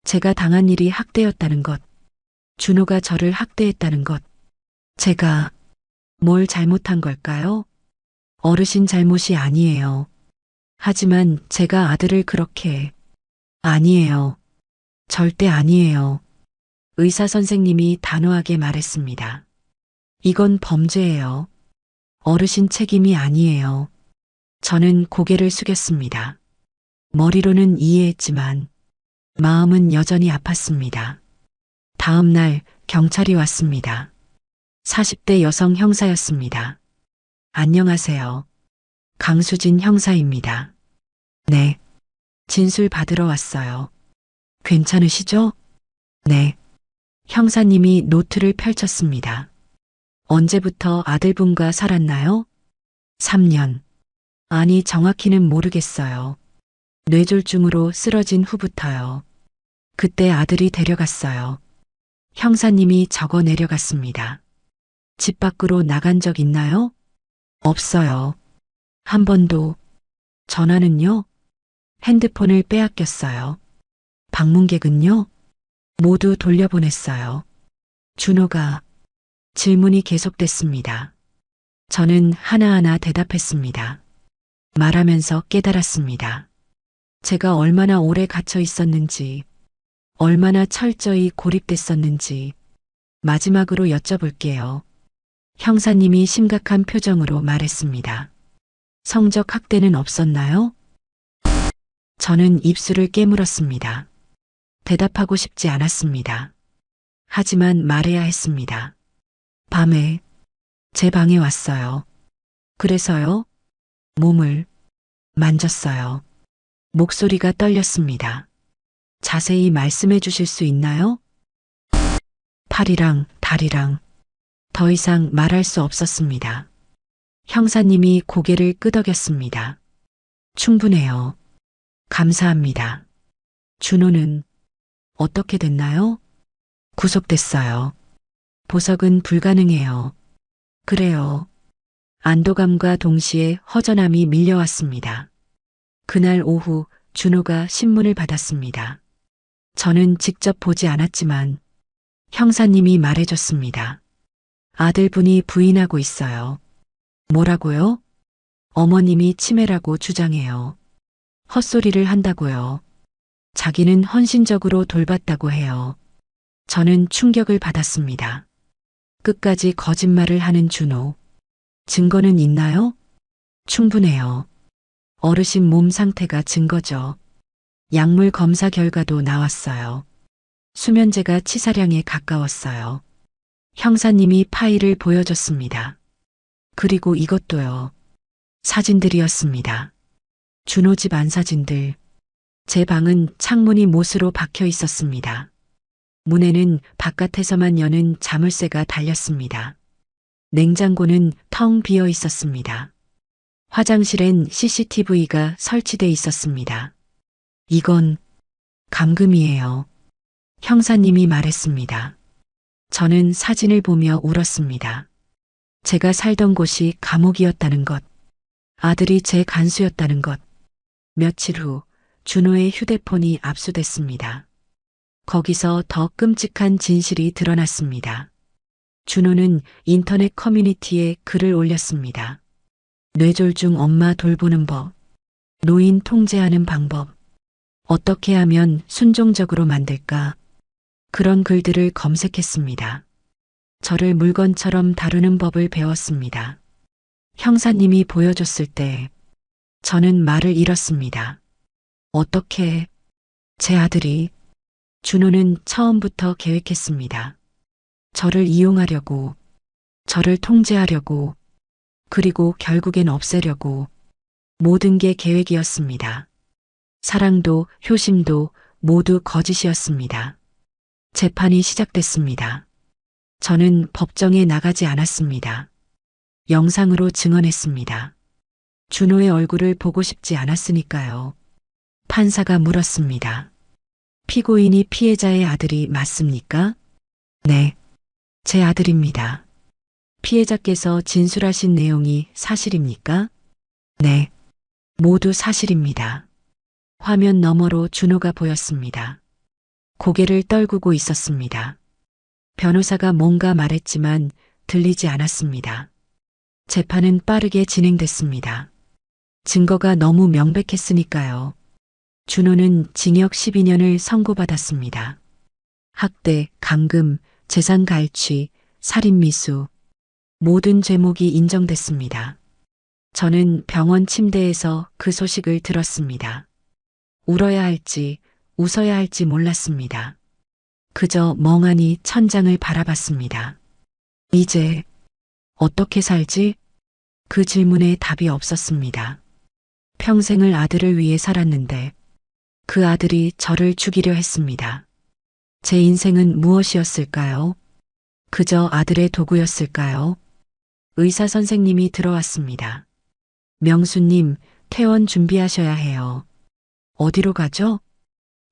제가 당한 일이 학대였다는 것, 준호가 저를 학대했다는 것, 제가 뭘 잘못한 걸까요? 어르신 잘못이 아니에요. 하지만 제가 아들을 그렇게, 아니에요. 절대 아니에요. 의사 선생님이 단호하게 말했습니다. 이건 범죄예요. 어르신 책임이 아니에요. 저는 고개를 숙였습니다. 머리로는 이해했지만 마음은 여전히 아팠습니다. 다음 날 경찰이 왔습니다. 40대 여성 형사였습니다. 안녕하세요. 강수진 형사입니다. 네. 진술 받으러 왔어요. 괜찮으시죠? 네. 형사님이 노트를 펼쳤습니다. 언제부터 아들분과 살았나요? 3년. 아니, 정확히는 모르겠어요. 뇌졸중으로 쓰러진 후부터요. 그때 아들이 데려갔어요. 형사님이 적어 내려갔습니다. 집 밖으로 나간 적 있나요? 없어요. 한 번도. 전화는요? 핸드폰을 빼앗겼어요. 방문객은요? 모두 돌려보냈어요. 준호가. 질문이 계속됐습니다. 저는 하나하나 대답했습니다. 말하면서 깨달았습니다. 제가 얼마나 오래 갇혀 있었는지, 얼마나 철저히 고립됐었는지, 마지막으로 여쭤볼게요. 형사님이 심각한 표정으로 말했습니다. 성적 학대는 없었나요? 저는 입술을 깨물었습니다. 대답하고 싶지 않았습니다. 하지만 말해야 했습니다. 밤에 제 방에 왔어요. 그래서요? 몸을 만졌어요. 목소리가 떨렸습니다. 자세히 말씀해 주실 수 있나요? 팔이랑 다리랑. 더 이상 말할 수 없었습니다. 형사님이 고개를 끄덕였습니다. 충분해요. 감사합니다. 준호는 어떻게 됐나요? 구속됐어요. 보석은 불가능해요. 그래요. 안도감과 동시에 허전함이 밀려왔습니다. 그날 오후 준호가 신문을 받았습니다. 저는 직접 보지 않았지만 형사님이 말해줬습니다. 아들분이 부인하고 있어요. 뭐라고요? 어머님이 치매라고 주장해요. 헛소리를 한다고요. 자기는 헌신적으로 돌봤다고 해요. 저는 충격을 받았습니다. 끝까지 거짓말을 하는 준호. 증거는 있나요? 충분해요. 어르신 몸 상태가 증거죠. 약물 검사 결과도 나왔어요. 수면제가 치사량에 가까웠어요. 형사님이 파일을 보여줬습니다. 그리고 이것도요. 사진들이었습니다. 준호 집 안 사진들. 제 방은 창문이 못으로 박혀 있었습니다. 문에는 바깥에서만 여는 자물쇠가 달렸습니다. 냉장고는 텅 비어 있었습니다. 화장실엔 CCTV가 설치돼 있었습니다. 이건 감금이에요. 형사님이 말했습니다. 저는 사진을 보며 울었습니다. 제가 살던 곳이 감옥이었다는 것, 아들이 제 간수였다는 것. 며칠 후 준호의 휴대폰이 압수됐습니다. 거기서 더 끔찍한 진실이 드러났습니다. 준호는 인터넷 커뮤니티에 글을 올렸습니다. 뇌졸중 엄마 돌보는 법, 노인 통제하는 방법, 어떻게 하면 순종적으로 만들까? 그런 글들을 검색했습니다. 저를 물건처럼 다루는 법을 배웠습니다. 형사님이 보여줬을 때 저는 말을 잃었습니다. 어떻게 제 아들이 준호는 처음부터 계획했습니다. 저를 이용하려고, 저를 통제하려고, 그리고 결국엔 없애려고. 모든 게 계획이었습니다. 사랑도 효심도 모두 거짓이었습니다. 재판이 시작됐습니다. 저는 법정에 나가지 않았습니다. 영상으로 증언했습니다. 준호의 얼굴을 보고 싶지 않았으니까요. 판사가 물었습니다. 피고인이 피해자의 아들이 맞습니까? 네, 제 아들입니다. 피해자께서 진술하신 내용이 사실입니까? 네, 모두 사실입니다. 화면 너머로 준호가 보였습니다. 고개를 떨구고 있었습니다. 변호사가 뭔가 말했지만 들리지 않았습니다. 재판은 빠르게 진행됐습니다. 증거가 너무 명백했으니까요. 준호는 징역 12년을 선고받았습니다. 학대, 감금, 재산 갈취, 살인미수, 모든 죄목이 인정됐습니다. 저는 병원 침대에서 그 소식을 들었습니다. 울어야 할지 웃어야 할지 몰랐습니다. 그저 멍하니 천장을 바라봤습니다. 이제 어떻게 살지? 그 질문에 답이 없었습니다. 평생을 아들을 위해 살았는데 그 아들이 저를 죽이려 했습니다. 제 인생은 무엇이었을까요? 그저 아들의 도구였을까요? 의사 선생님이 들어왔습니다. 명수님, 퇴원 준비하셔야 해요. 어디로 가죠?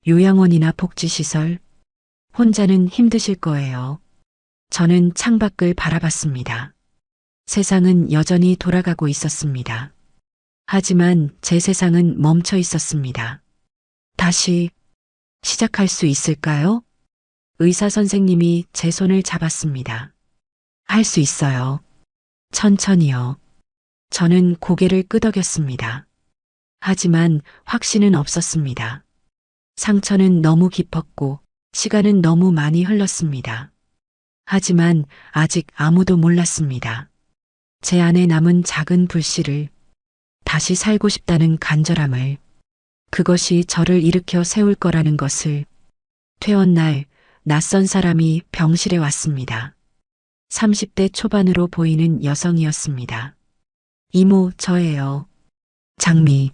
요양원이나 복지시설? 혼자는 힘드실 거예요. 저는 창밖을 바라봤습니다. 세상은 여전히 돌아가고 있었습니다. 하지만 제 세상은 멈춰 있었습니다. 다시 시작할 수 있을까요? 의사 선생님이 제 손을 잡았습니다. 할 수 있어요. 천천히요. 저는 고개를 끄덕였습니다. 하지만 확신은 없었습니다. 상처는 너무 깊었고 시간은 너무 많이 흘렀습니다. 하지만 아직 아무도 몰랐습니다. 제 안에 남은 작은 불씨를, 다시 살고 싶다는 간절함을, 그것이 저를 일으켜 세울 거라는 것을. 퇴원 날 낯선 사람이 병실에 왔습니다. 30대 초반으로 보이는 여성이었습니다. 이모, 저예요. 장미.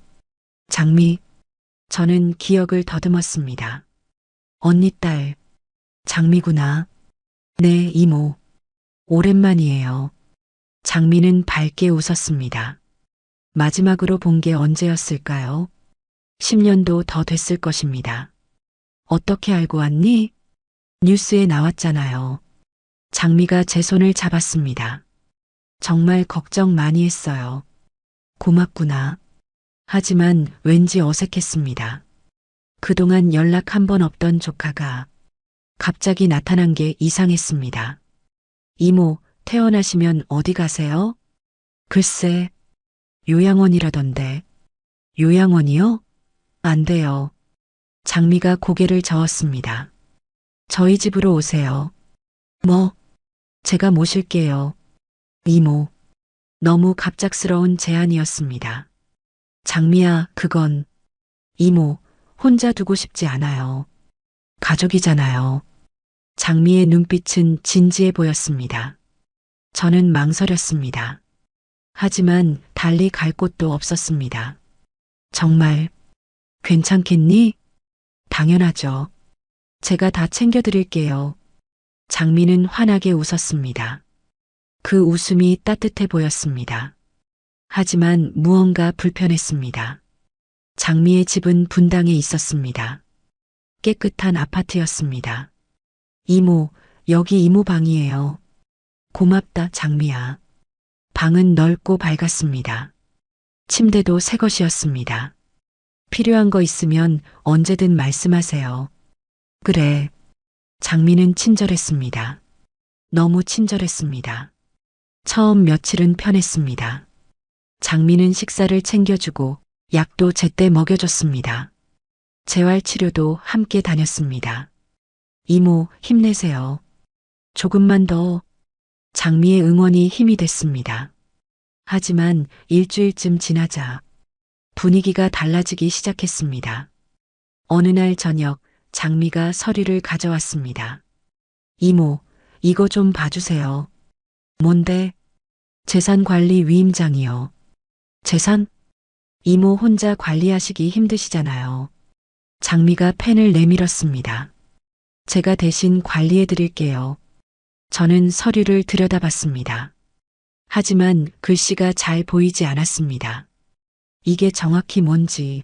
저는 기억을 더듬었습니다. 언니 딸, 장미구나. 네, 이모. 오랜만이에요. 장미는 밝게 웃었습니다. 마지막으로 본 게 언제였을까요? 10년도 더 됐을 것입니다. 어떻게 알고 왔니? 뉴스에 나왔잖아요. 장미가 제 손을 잡았습니다. 정말 걱정 많이 했어요. 고맙구나. 하지만 왠지 어색했습니다. 그동안 연락 한 번 없던 조카가 갑자기 나타난 게 이상했습니다. 이모, 퇴원하시면 어디 가세요? 글쎄, 요양원이라던데. 요양원이요? 안 돼요. 장미가 고개를 저었습니다. 저희 집으로 오세요. 뭐? 제가 모실게요. 이모. 너무 갑작스러운 제안이었습니다. 장미야, 그건. 이모, 혼자 두고 싶지 않아요. 가족이잖아요. 장미의 눈빛은 진지해 보였습니다. 저는 망설였습니다. 하지만 달리 갈 곳도 없었습니다. 정말 괜찮겠니? 당연하죠. 제가 다 챙겨드릴게요. 장미는 환하게 웃었습니다. 그 웃음이 따뜻해 보였습니다. 하지만 무언가 불편했습니다. 장미의 집은 분당에 있었습니다. 깨끗한 아파트였습니다. 이모, 여기 이모 방이에요. 고맙다, 장미야. 방은 넓고 밝았습니다. 침대도 새 것이었습니다. 필요한 거 있으면 언제든 말씀하세요. 그래. 장미는 친절했습니다. 너무 친절했습니다. 처음 며칠은 편했습니다. 장미는 식사를 챙겨주고 약도 제때 먹여줬습니다. 재활치료도 함께 다녔습니다. 이모, 힘내세요. 조금만 더. 장미의 응원이 힘이 됐습니다. 하지만 일주일쯤 지나자 분위기가 달라지기 시작했습니다. 어느 날 저녁 장미가 서류를 가져왔습니다. 이모, 이거 좀 봐주세요. 뭔데? 재산관리 위임장이요. 재산? 이모 혼자 관리하시기 힘드시잖아요. 장미가 펜을 내밀었습니다. 제가 대신 관리해 드릴게요. 저는 서류를 들여다봤습니다. 하지만 글씨가 잘 보이지 않았습니다. 이게 정확히 뭔지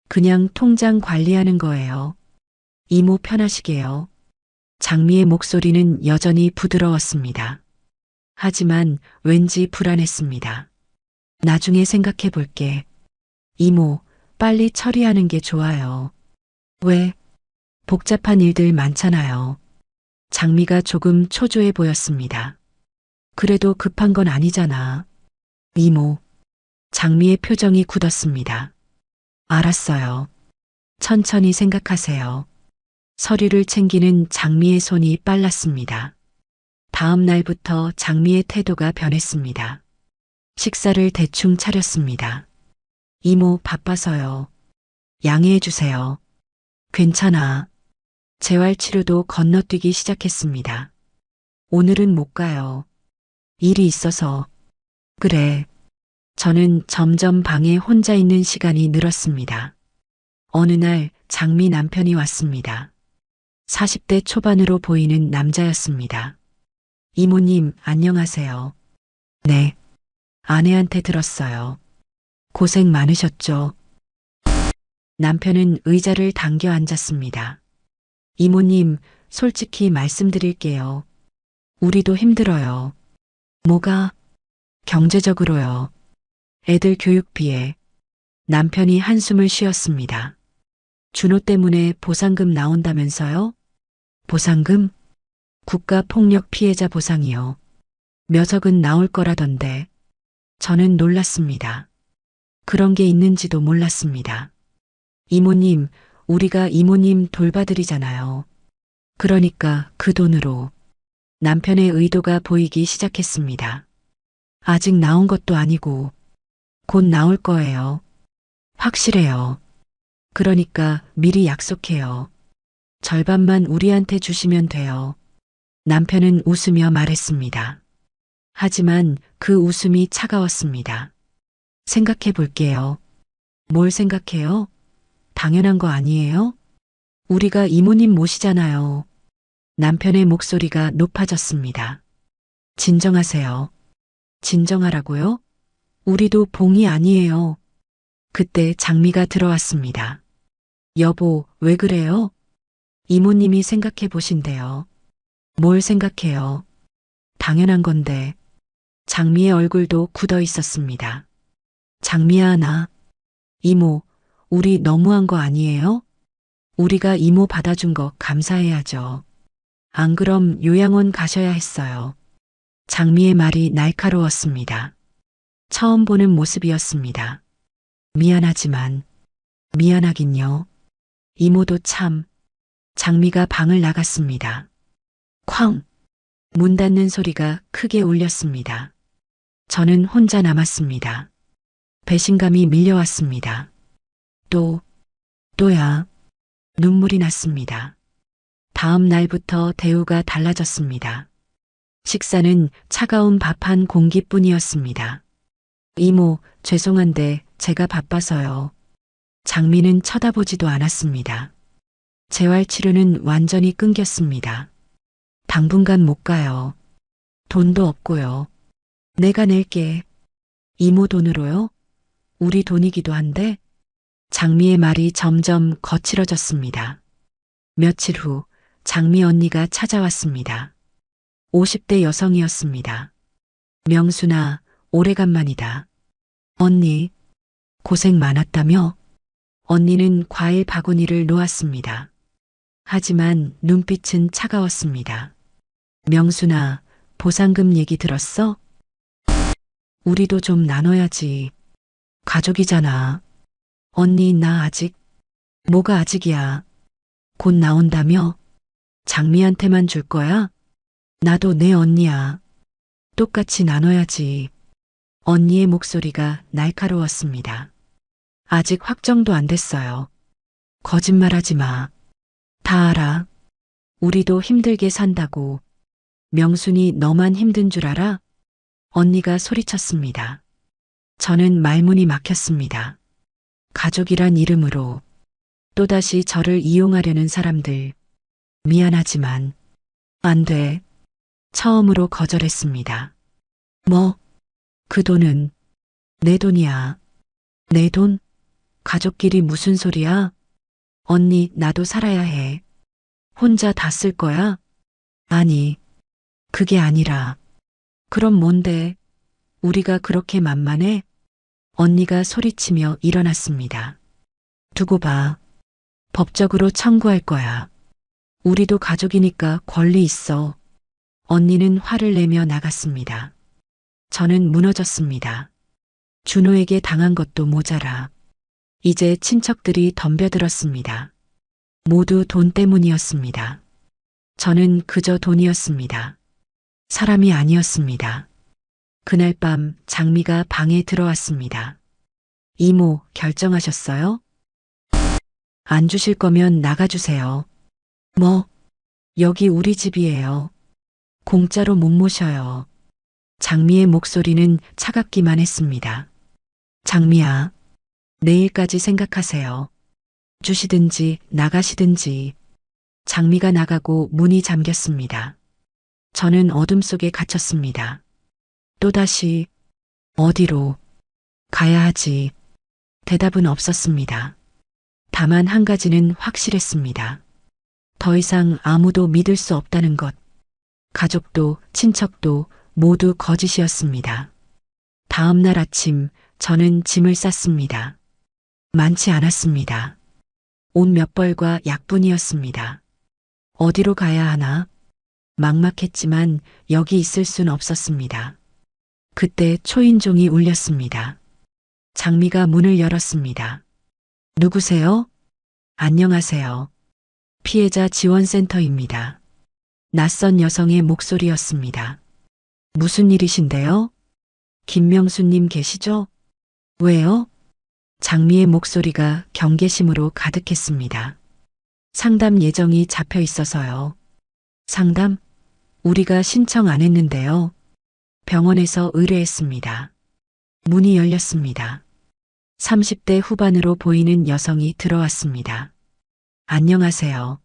그냥 통장 관리하는 거예요. 이모 편하시게요. 장미의 목소리는 여전히 부드러웠습니다. 하지만 왠지 불안했습니다. 나중에 생각해 볼게. 이모, 빨리 처리하는 게 좋아요. 왜? 복잡한 일들 많잖아요. 장미가 조금 초조해 보였습니다. 그래도 급한 건 아니잖아. 이모. 장미의 표정이 굳었습니다. 알았어요. 천천히 생각하세요. 서류를 챙기는 장미의 손이 빨랐습니다. 다음 날부터 장미의 태도가 변했습니다. 식사를 대충 차렸습니다. 이모 바빠서요. 양해해 주세요. 괜찮아. 재활치료도 건너뛰기 시작했습니다. 오늘은 못 가요. 일이 있어서. 그래. 저는 점점 방에 혼자 있는 시간이 늘었습니다. 어느 날 장미 남편이 왔습니다. 40대 초반으로 보이는 남자였습니다. 이모님, 안녕하세요. 네. 아내한테 들었어요. 고생 많으셨죠? 남편은 의자를 당겨 앉았습니다. 이모님, 솔직히 말씀드릴게요. 우리도 힘들어요. 뭐가? 경제적으로요. 애들 교육비에. 남편이 한숨을 쉬었습니다. 준호 때문에 보상금 나온다면서요? 보상금? 국가폭력 피해자 보상이요. 몇 억은 나올 거라던데. 저는 놀랐습니다. 그런 게 있는지도 몰랐습니다. 이모님, 우리가 이모님 돌봐드리잖아요. 그러니까 그 돈으로. 남편의 의도가 보이기 시작했습니다. 아직 나온 것도 아니고 곧 나올 거예요. 확실해요. 그러니까 미리 약속해요. 절반만 우리한테 주시면 돼요. 남편은 웃으며 말했습니다. 하지만 그 웃음이 차가웠습니다. 생각해 볼게요. 뭘 생각해요? 당연한 거 아니에요? 우리가 이모님 모시잖아요. 남편의 목소리가 높아졌습니다. 진정하세요. 진정하라고요? 우리도 봉이 아니에요. 그때 장미가 들어왔습니다. 여보, 왜 그래요? 이모님이 생각해 보신대요. 뭘 생각해요? 당연한 건데. 장미의 얼굴도 굳어 있었습니다. 장미야, 나. 이모, 우리 너무한 거 아니에요? 우리가 이모 받아준 거 감사해야죠. 안 그럼 요양원 가셔야 했어요. 장미의 말이 날카로웠습니다. 처음 보는 모습이었습니다. 미안하지만, 미안하긴요. 이모도 참. 장미가 방을 나갔습니다. 쾅! 문 닫는 소리가 크게 울렸습니다. 저는 혼자 남았습니다. 배신감이 밀려왔습니다. 또야. 눈물이 났습니다. 다음 날부터 대우가 달라졌습니다. 식사는 차가운 밥 한 공기뿐이었습니다. 이모, 죄송한데 제가 바빠서요. 장미는 쳐다보지도 않았습니다. 재활치료는 완전히 끊겼습니다. 당분간 못 가요. 돈도 없고요. 내가 낼게. 이모 돈으로요? 우리 돈이기도 한데? 장미의 말이 점점 거칠어졌습니다. 며칠 후 장미 언니가 찾아왔습니다. 50대 여성이었습니다. 명순아, 오래간만이다. 언니, 고생 많았다며? 언니는 과일 바구니를 놓았습니다. 하지만 눈빛은 차가웠습니다. 명순아, 보상금 얘기 들었어? 우리도 좀 나눠야지. 가족이잖아. 언니, 나 아직. 뭐가 아직이야? 곧 나온다며? 장미한테만 줄 거야? 나도 내 언니야. 똑같이 나눠야지. 언니의 목소리가 날카로웠습니다. 아직 확정도 안 됐어요. 거짓말하지 마. 다 알아. 우리도 힘들게 산다고. 명순이 너만 힘든 줄 알아? 언니가 소리쳤습니다. 저는 말문이 막혔습니다. 가족이란 이름으로 또다시 저를 이용하려는 사람들. 미안하지만 안 돼. 처음으로 거절했습니다. 뭐? 그 돈은 내 돈이야. 내 돈? 가족끼리 무슨 소리야? 언니, 나도 살아야 해. 혼자 다 쓸 거야? 아니, 그게 아니라. 그럼 뭔데? 우리가 그렇게 만만해? 언니가 소리치며 일어났습니다. 두고 봐. 법적으로 청구할 거야. 우리도 가족이니까 권리 있어. 언니는 화를 내며 나갔습니다. 저는 무너졌습니다. 준호에게 당한 것도 모자라. 이제 친척들이 덤벼들었습니다. 모두 돈 때문이었습니다. 저는 그저 돈이었습니다. 사람이 아니었습니다. 그날 밤 장미가 방에 들어왔습니다. 이모, 결정하셨어요? 안 주실 거면 나가주세요. 뭐? 여기 우리 집이에요. 공짜로 못 모셔요. 장미의 목소리는 차갑기만 했습니다. 장미야, 내일까지 생각하세요. 주시든지 나가시든지. 장미가 나가고 문이 잠겼습니다. 저는 어둠 속에 갇혔습니다. 또다시 어디로 가야 하지? 대답은 없었습니다. 다만 한 가지는 확실했습니다. 더 이상 아무도 믿을 수 없다는 것. 가족도 친척도 모두 거짓이었습니다. 다음 날 아침 저는 짐을 쌌습니다. 많지 않았습니다. 옷 몇 벌과 약뿐이었습니다. 어디로 가야 하나? 막막했지만 여기 있을 순 없었습니다. 그때 초인종이 울렸습니다. 장미가 문을 열었습니다. 누구세요? 안녕하세요. 피해자 지원센터입니다. 낯선 여성의 목소리였습니다. 무슨 일이신데요? 김명수님 계시죠? 왜요? 장미의 목소리가 경계심으로 가득했습니다. 상담 예정이 잡혀 있어서요. 상담? 우리가 신청 안 했는데요. 병원에서 의뢰했습니다. 문이 열렸습니다. 30대 후반으로 보이는 여성이 들어왔습니다. 안녕하세요.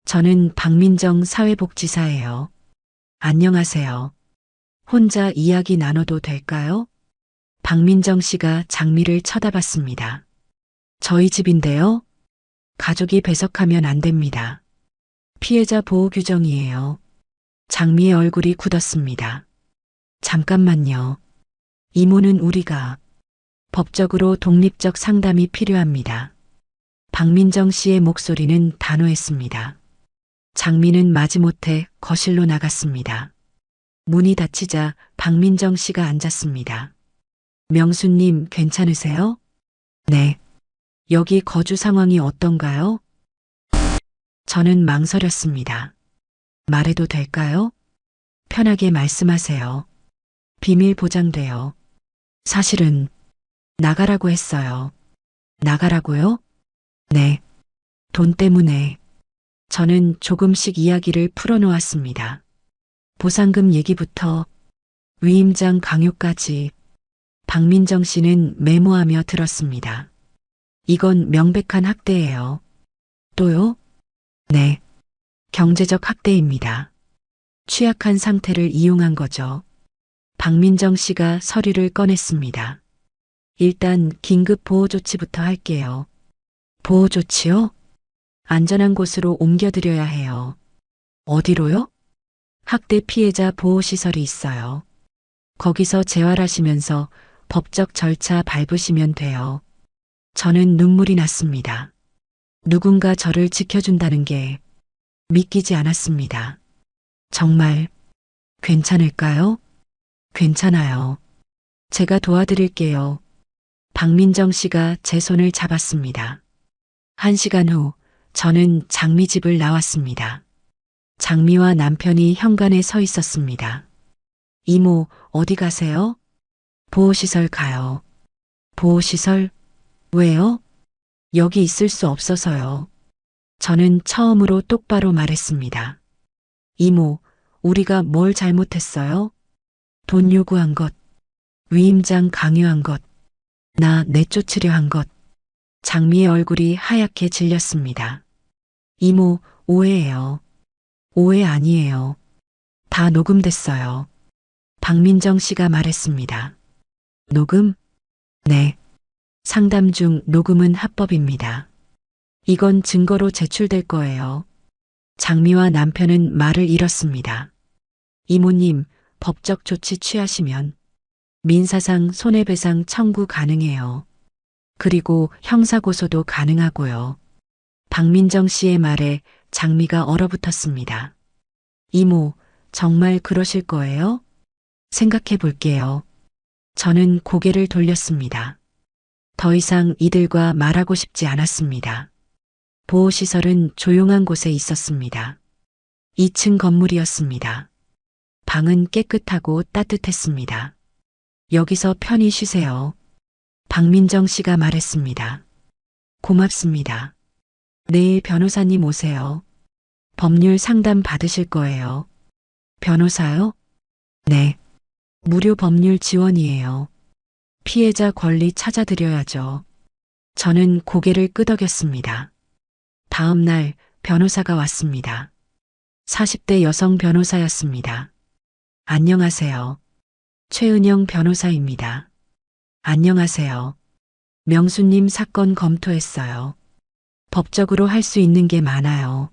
저는 박민정 사회복지사예요. 안녕하세요. 혼자 이야기 나눠도 될까요? 박민정 씨가 장미를 쳐다봤습니다. 저희 집인데요. 가족이 배석하면 안 됩니다. 피해자 보호 규정이에요. 장미의 얼굴이 굳었습니다. 잠깐만요. 이모는 우리가 법적으로 독립적 상담이 필요합니다. 박민정 씨의 목소리는 단호했습니다. 장미는 마지못해 거실로 나갔습니다. 문이 닫히자 박민정 씨가 앉았습니다. 명수님 괜찮으세요? 네. 여기 거주 상황이 어떤가요? 저는 망설였습니다. 말해도 될까요? 편하게 말씀하세요. 비밀 보장돼요. 사실은 나가라고 했어요. 나가라고요? 네. 돈 때문에. 저는 조금씩 이야기를 풀어놓았습니다. 보상금 얘기부터 위임장 강요까지. 박민정 씨는 메모하며 들었습니다. 이건 명백한 학대예요. 또요? 네. 경제적 학대입니다. 취약한 상태를 이용한 거죠. 박민정 씨가 서류를 꺼냈습니다. 일단 긴급 보호조치부터 할게요. 보호조치요? 안전한 곳으로 옮겨드려야 해요. 어디로요? 학대 피해자 보호시설이 있어요. 거기서 재활하시면서 법적 절차 밟으시면 돼요. 저는 눈물이 났습니다. 누군가 저를 지켜준다는 게 믿기지 않았습니다. 정말 괜찮을까요? 괜찮아요. 제가 도와드릴게요. 박민정 씨가 제 손을 잡았습니다. 1시간 후 저는 장미 집을 나왔습니다. 장미와 남편이 현관에 서 있었습니다. 이모, 어디 가세요? 보호시설 가요. 보호시설? 왜요? 여기 있을 수 없어서요. 저는 처음으로 똑바로 말했습니다. 이모, 우리가 뭘 잘못했어요? 돈 요구한 것, 위임장 강요한 것, 나 내쫓으려 한 것. 장미의 얼굴이 하얗게 질렸습니다. 이모, 오해예요. 오해 아니에요. 다 녹음됐어요. 박민정 씨가 말했습니다. 녹음? 네. 상담 중 녹음은 합법입니다. 이건 증거로 제출될 거예요. 장미와 남편은 말을 잃었습니다. 이모님, 법적 조치 취하시면 민사상 손해배상 청구 가능해요. 그리고 형사고소도 가능하고요. 박민정 씨의 말에 장미가 얼어붙었습니다. 이모, 정말 그러실 거예요? 생각해 볼게요. 저는 고개를 돌렸습니다. 더 이상 이들과 말하고 싶지 않았습니다. 보호시설은 조용한 곳에 있었습니다. 2층 건물이었습니다. 방은 깨끗하고 따뜻했습니다. 여기서 편히 쉬세요. 박민정 씨가 말했습니다. 고맙습니다. 내일 변호사님 오세요. 법률 상담 받으실 거예요. 변호사요? 네. 무료 법률 지원이에요. 피해자 권리 찾아드려야죠. 저는 고개를 끄덕였습니다. 다음 날 변호사가 왔습니다. 40대 여성 변호사였습니다. 안녕하세요. 최은영 변호사입니다. 안녕하세요. 명수님 사건 검토했어요. 법적으로 할 수 있는 게 많아요.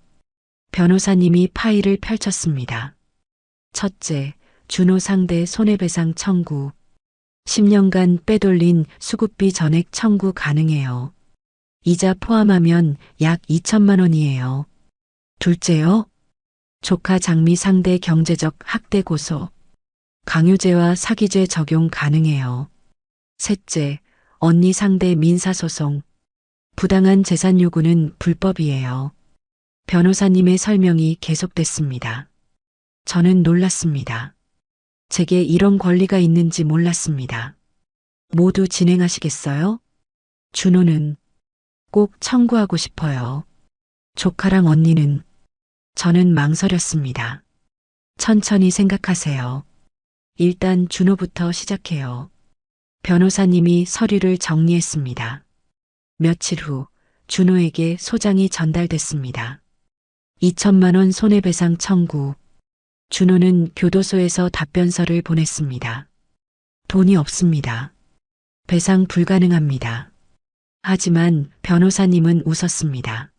변호사님이 파일을 펼쳤습니다. 첫째, 준호 상대 손해배상 청구. 10년간 빼돌린 수급비 전액 청구 가능해요. 이자 포함하면 약 2천만 원이에요. 둘째요. 조카 장미 상대 경제적 학대 고소. 강요죄와 사기죄 적용 가능해요. 셋째, 언니 상대 민사소송. 부당한 재산 요구는 불법이에요. 변호사님의 설명이 계속됐습니다. 저는 놀랐습니다. 제게 이런 권리가 있는지 몰랐습니다. 모두 진행하시겠어요? 준호는 꼭 청구하고 싶어요. 조카랑 언니는 저는 망설였습니다. 천천히 생각하세요. 일단 준호부터 시작해요. 변호사님이 서류를 정리했습니다. 며칠 후 준호에게 소장이 전달됐습니다. 2천만 원 손해배상 청구. 준호는 교도소에서 답변서를 보냈습니다. 돈이 없습니다. 배상 불가능합니다. 하지만 변호사님은 웃었습니다.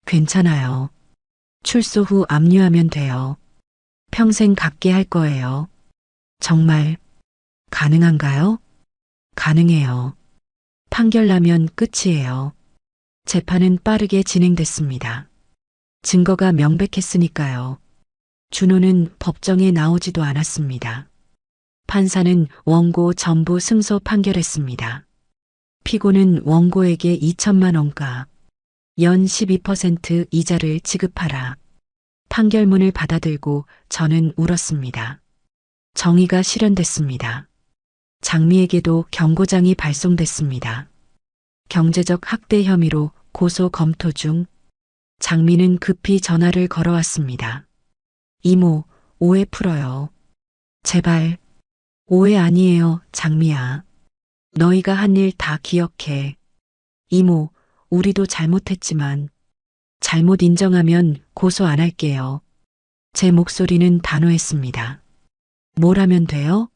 괜찮아요. 출소 후 압류하면 돼요. 평생 갚게 할 거예요. 정말 가능한가요? 가능해요. 판결 나면 끝이에요. 재판은 빠르게 진행됐습니다. 증거가 명백했으니까요. 준호는 법정에 나오지도 않았습니다. 판사는 원고 전부 승소 판결했습니다. 피고는 원고에게 2천만 원과 연 12% 이자를 지급하라. 판결문을 받아들고 저는 울었습니다. 정의가 실현됐습니다. 장미에게도 경고장이 발송됐습니다. 경제적 학대 혐의로 고소 검토 중. 장미는 급히 전화를 걸어왔습니다. 이모, 오해 풀어요. 제발. 오해 아니에요, 장미야. 너희가 한 일 다 기억해. 이모, 우리도 잘못했지만 잘못 인정하면 고소 안 할게요. 제 목소리는 단호했습니다. 뭘 하면 돼요?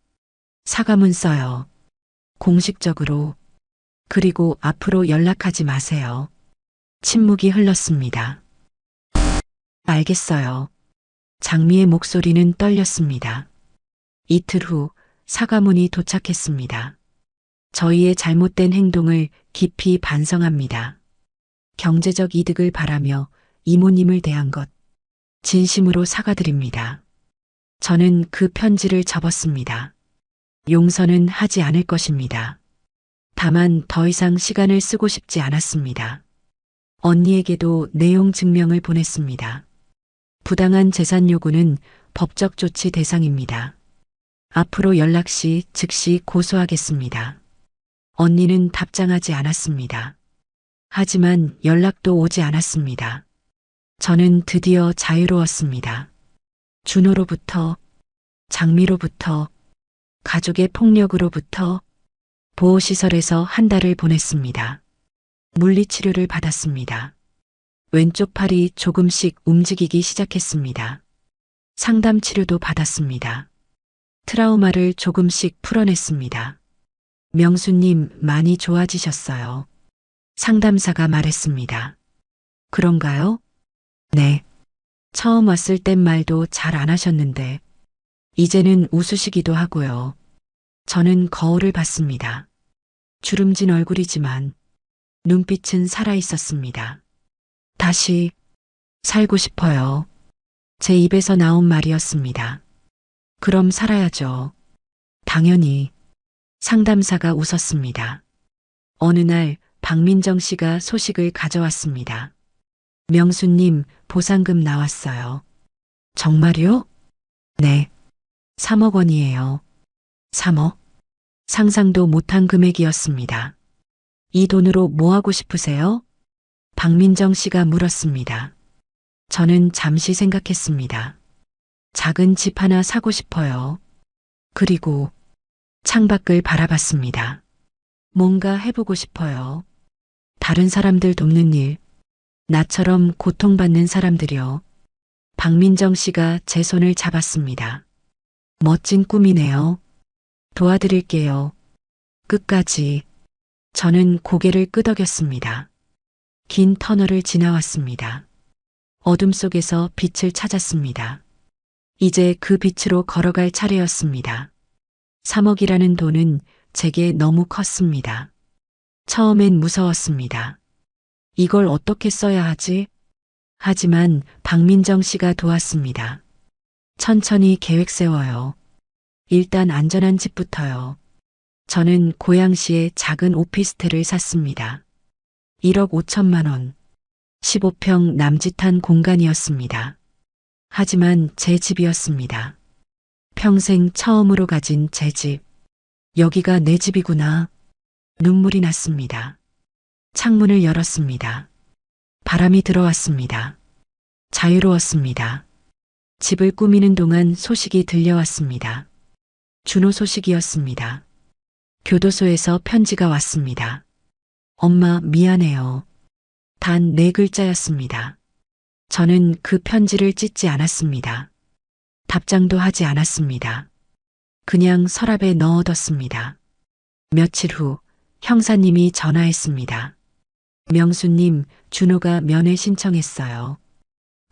사과문 써요. 공식적으로. 그리고 앞으로 연락하지 마세요. 침묵이 흘렀습니다. 알겠어요. 장미의 목소리는 떨렸습니다. 이틀 후 사과문이 도착했습니다. 저희의 잘못된 행동을 깊이 반성합니다. 경제적 이득을 바라며 이모님을 대한 것 진심으로 사과드립니다. 저는 그 편지를 접었습니다. 용서는 하지 않을 것입니다. 다만 더 이상 시간을 쓰고 싶지 않았습니다. 언니에게도 내용 증명을 보냈습니다. 부당한 재산 요구는 법적 조치 대상입니다. 앞으로 연락 시 즉시 고소하겠습니다. 언니는 답장하지 않았습니다. 하지만 연락도 오지 않았습니다. 저는 드디어 자유로웠습니다. 준호로부터, 장미로부터, 가족의 폭력으로부터, 보호시설에서 한 달을 보냈습니다. 물리치료를 받았습니다. 왼쪽 팔이 조금씩 움직이기 시작했습니다. 상담 치료도 받았습니다. 트라우마를 조금씩 풀어냈습니다. 명수님 많이 좋아지셨어요. 상담사가 말했습니다. 그런가요? 네. 처음 왔을 땐 말도 잘 안 하셨는데, 이제는 웃으시기도 하고요. 저는 거울을 봤습니다. 주름진 얼굴이지만 눈빛은 살아 있었습니다. 다시 살고 싶어요. 제 입에서 나온 말이었습니다. 그럼 살아야죠. 당연히. 상담사가 웃었습니다. 어느 날 박민정 씨가 소식을 가져왔습니다. 명수님, 보상금 나왔어요. 정말요? 네. 3억 원이에요. 3억? 상상도 못한 금액이었습니다. 이 돈으로 뭐 하고 싶으세요? 박민정 씨가 물었습니다. 저는 잠시 생각했습니다. 작은 집 하나 사고 싶어요. 그리고 창밖을 바라봤습니다. 뭔가 해보고 싶어요. 다른 사람들 돕는 일, 나처럼 고통받는 사람들이요. 박민정 씨가 제 손을 잡았습니다. 멋진 꿈이네요. 도와드릴게요. 끝까지. 저는 고개를 끄덕였습니다. 긴 터널을 지나왔습니다. 어둠 속에서 빛을 찾았습니다. 이제 그 빛으로 걸어갈 차례였습니다. 3억이라는 돈은 제게 너무 컸습니다. 처음엔 무서웠습니다. 이걸 어떻게 써야 하지? 하지만 박민정 씨가 도왔습니다. 천천히 계획 세워요. 일단 안전한 집부터요. 저는 고양시에 작은 오피스텔을 샀습니다. 1억 5천만 원. 15평 남짓한 공간이었습니다. 하지만 제 집이었습니다. 평생 처음으로 가진 제 집. 여기가 내 집이구나. 눈물이 났습니다. 창문을 열었습니다. 바람이 들어왔습니다. 자유로웠습니다. 집을 꾸미는 동안 소식이 들려왔습니다. 준호 소식이었습니다. 교도소에서 편지가 왔습니다. 엄마 미안해요. 단 4글자였습니다. 저는 그 편지를 찢지 않았습니다. 답장도 하지 않았습니다. 그냥 서랍에 넣어뒀습니다. 며칠 후 형사님이 전화했습니다. 명수님, 준호가 면회 신청했어요.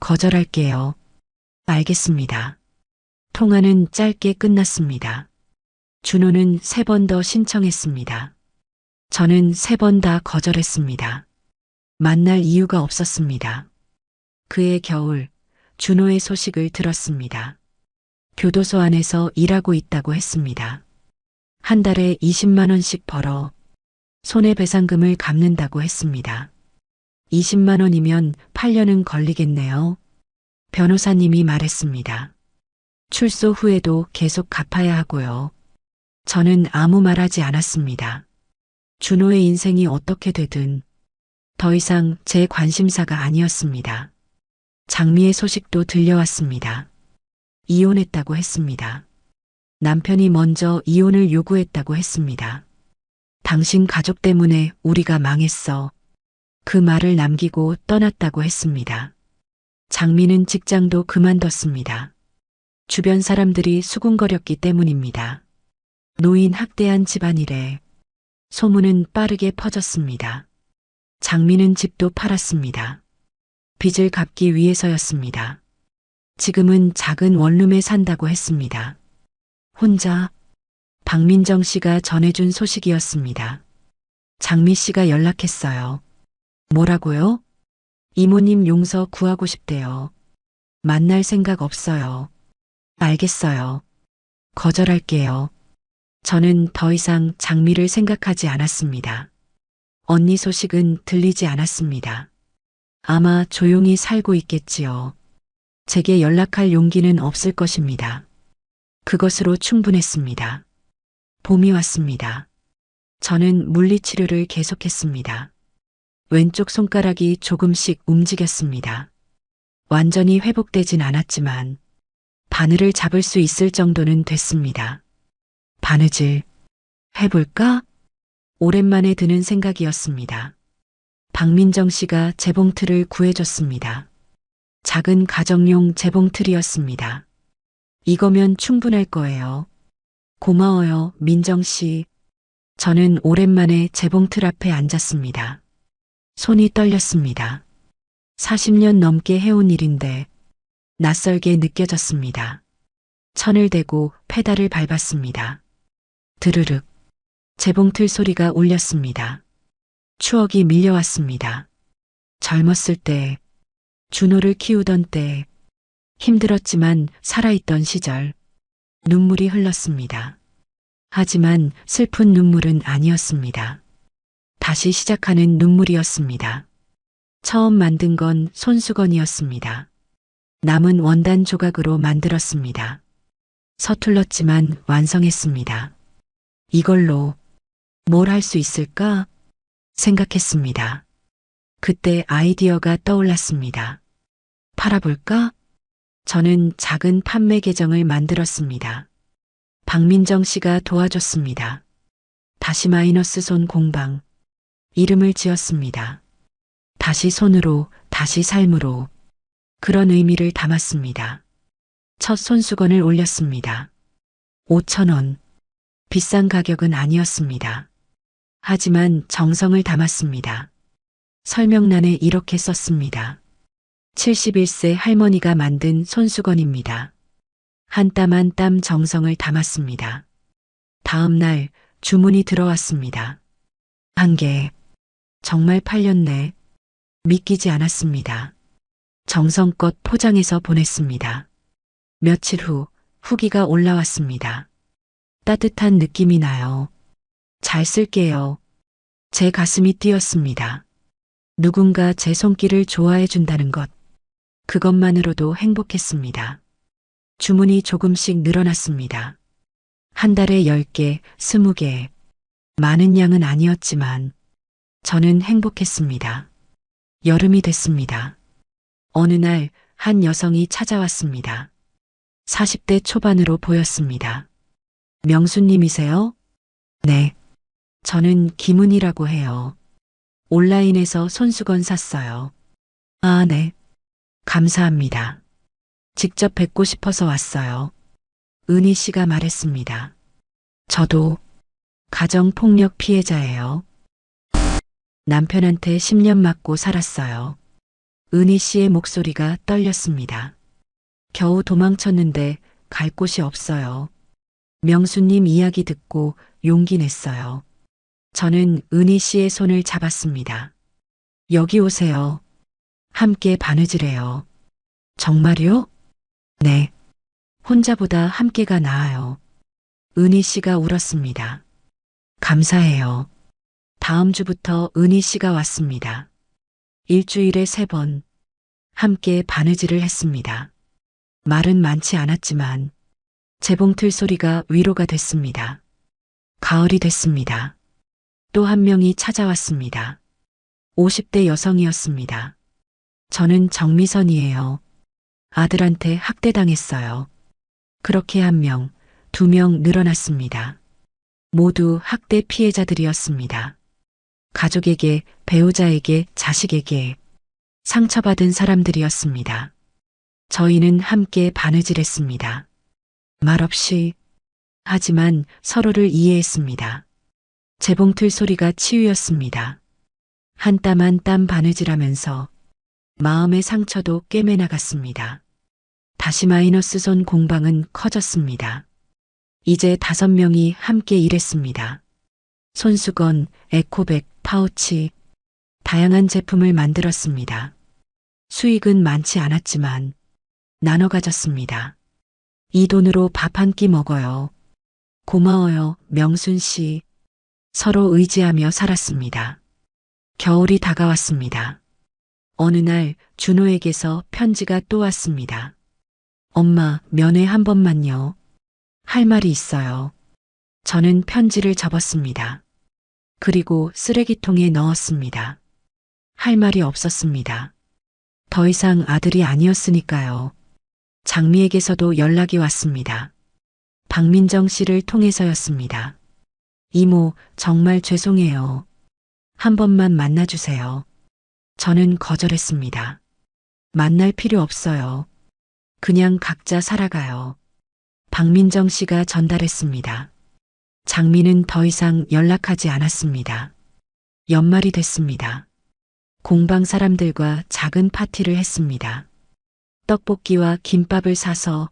거절할게요. 알겠습니다. 통화는 짧게 끝났습니다. 준호는 3번 더 신청했습니다. 저는 3번 다 거절했습니다. 만날 이유가 없었습니다. 그해 겨울, 준호의 소식을 들었습니다. 교도소 안에서 일하고 있다고 했습니다. 한 달에 20만 원씩 벌어 손해배상금을 갚는다고 했습니다. 20만 원이면 8년은 걸리겠네요. 변호사님이 말했습니다. 출소 후에도 계속 갚아야 하고요. 저는 아무 말하지 않았습니다. 준호의 인생이 어떻게 되든 더 이상 제 관심사가 아니었습니다. 장미의 소식도 들려왔습니다. 이혼했다고 했습니다. 남편이 먼저 이혼을 요구했다고 했습니다. 당신 가족 때문에 우리가 망했어. 그 말을 남기고 떠났다고 했습니다. 장미는 직장도 그만뒀습니다. 주변 사람들이 수군거렸기 때문입니다. 노인 학대한 집안이래. 소문은 빠르게 퍼졌습니다. 장미는 집도 팔았습니다. 빚을 갚기 위해서였습니다. 지금은 작은 원룸에 산다고 했습니다. 혼자. 박민정 씨가 전해준 소식이었습니다. 장미 씨가 연락했어요. 뭐라고요? 이모님 용서 구하고 싶대요. 만날 생각 없어요. 알겠어요. 거절할게요. 저는 더 이상 장미를 생각하지 않았습니다. 언니 소식은 들리지 않았습니다. 아마 조용히 살고 있겠지요. 제게 연락할 용기는 없을 것입니다. 그것으로 충분했습니다. 봄이 왔습니다. 저는 물리치료를 계속했습니다. 왼쪽 손가락이 조금씩 움직였습니다. 완전히 회복되진 않았지만 바늘을 잡을 수 있을 정도는 됐습니다. 바느질 해볼까? 오랜만에 드는 생각이었습니다. 박민정 씨가 재봉틀을 구해줬습니다. 작은 가정용 재봉틀이었습니다. 이거면 충분할 거예요. 고마워요, 민정 씨. 저는 오랜만에 재봉틀 앞에 앉았습니다. 손이 떨렸습니다. 40년 넘게 해온 일인데 낯설게 느껴졌습니다. 천을 대고 페달을 밟았습니다. 드르륵. 재봉틀 소리가 울렸습니다. 추억이 밀려왔습니다. 젊었을 때, 준호를 키우던 때, 힘들었지만 살아있던 시절, 눈물이 흘렀습니다. 하지만 슬픈 눈물은 아니었습니다. 다시 시작하는 눈물이었습니다. 처음 만든 건 손수건이었습니다. 남은 원단 조각으로 만들었습니다. 서툴렀지만 완성했습니다. 이걸로 뭘 할 수 있을까 생각했습니다. 그때 아이디어가 떠올랐습니다. 팔아볼까? 저는 작은 판매 계정을 만들었습니다. 박민정 씨가 도와줬습니다. 다시 마이너스 손 공방. 이름을 지었습니다. 다시 손으로, 다시 삶으로. 그런 의미를 담았습니다. 첫 손수건을 올렸습니다. 5,000원. 비싼 가격은 아니었습니다. 하지만 정성을 담았습니다. 설명란에 이렇게 썼습니다. 71세 할머니가 만든 손수건입니다. 한 땀 한 땀 정성을 담았습니다. 다음 날 주문이 들어왔습니다. 한 개. 정말 팔렸네. 믿기지 않았습니다. 정성껏 포장해서 보냈습니다. 며칠 후 후기가 올라왔습니다. 따뜻한 느낌이 나요. 잘 쓸게요. 제 가슴이 뛰었습니다. 누군가 제 손길을 좋아해 준다는 것. 그것만으로도 행복했습니다. 주문이 조금씩 늘어났습니다. 한 달에 10개, 20개. 많은 양은 아니었지만 저는 행복했습니다. 여름이 됐습니다. 어느 날 한 여성이 찾아왔습니다. 40대 초반으로 보였습니다. 명수님이세요? 네. 저는 김은이라고 해요. 온라인에서 손수건 샀어요. 아, 네. 감사합니다. 직접 뵙고 싶어서 왔어요. 은희 씨가 말했습니다. 저도 가정폭력 피해자예요. 남편한테 10년 맞고 살았어요. 은희 씨의 목소리가 떨렸습니다. 겨우 도망쳤는데 갈 곳이 없어요. 명수님 이야기 듣고 용기 냈어요. 저는 은희 씨의 손을 잡았습니다. 여기 오세요. 함께 바느질해요. 정말요? 네. 혼자보다 함께가 나아요. 은희 씨가 울었습니다. 감사해요. 다음 주부터 은희 씨가 왔습니다. 일주일에 3번 함께 바느질을 했습니다. 말은 많지 않았지만 재봉틀 소리가 위로가 됐습니다. 가을이 됐습니다. 또 한 명이 찾아왔습니다. 50대 여성이었습니다. 저는 정미선이에요. 아들한테 학대당했어요. 그렇게 1명, 2명 늘어났습니다. 모두 학대 피해자들이었습니다. 가족에게, 배우자에게, 자식에게 상처받은 사람들이었습니다. 저희는 함께 바느질했습니다. 말없이, 하지만 서로를 이해했습니다. 재봉틀 소리가 치유였습니다. 한 땀 한 땀 바느질하면서 마음의 상처도 꿰매나갔습니다. 다시 마이너스 손 공방은 커졌습니다. 이제 5명이 함께 일했습니다. 손수건, 에코백, 파우치, 다양한 제품을 만들었습니다. 수익은 많지 않았지만 나눠 가졌습니다. 이 돈으로 밥 한 끼 먹어요. 고마워요, 명순 씨. 서로 의지하며 살았습니다. 겨울이 다가왔습니다. 어느 날 준호에게서 편지가 또 왔습니다. 엄마, 면회 한 번만요. 할 말이 있어요. 저는 편지를 접었습니다. 그리고 쓰레기통에 넣었습니다. 할 말이 없었습니다. 더 이상 아들이 아니었으니까요. 장미에게서도 연락이 왔습니다. 박민정 씨를 통해서였습니다. 이모, 정말 죄송해요. 한 번만 만나주세요. 저는 거절했습니다. 만날 필요 없어요. 그냥 각자 살아가요. 박민정 씨가 전달했습니다. 장미는 더 이상 연락하지 않았습니다. 연말이 됐습니다. 공방 사람들과 작은 파티를 했습니다. 떡볶이와 김밥을 사서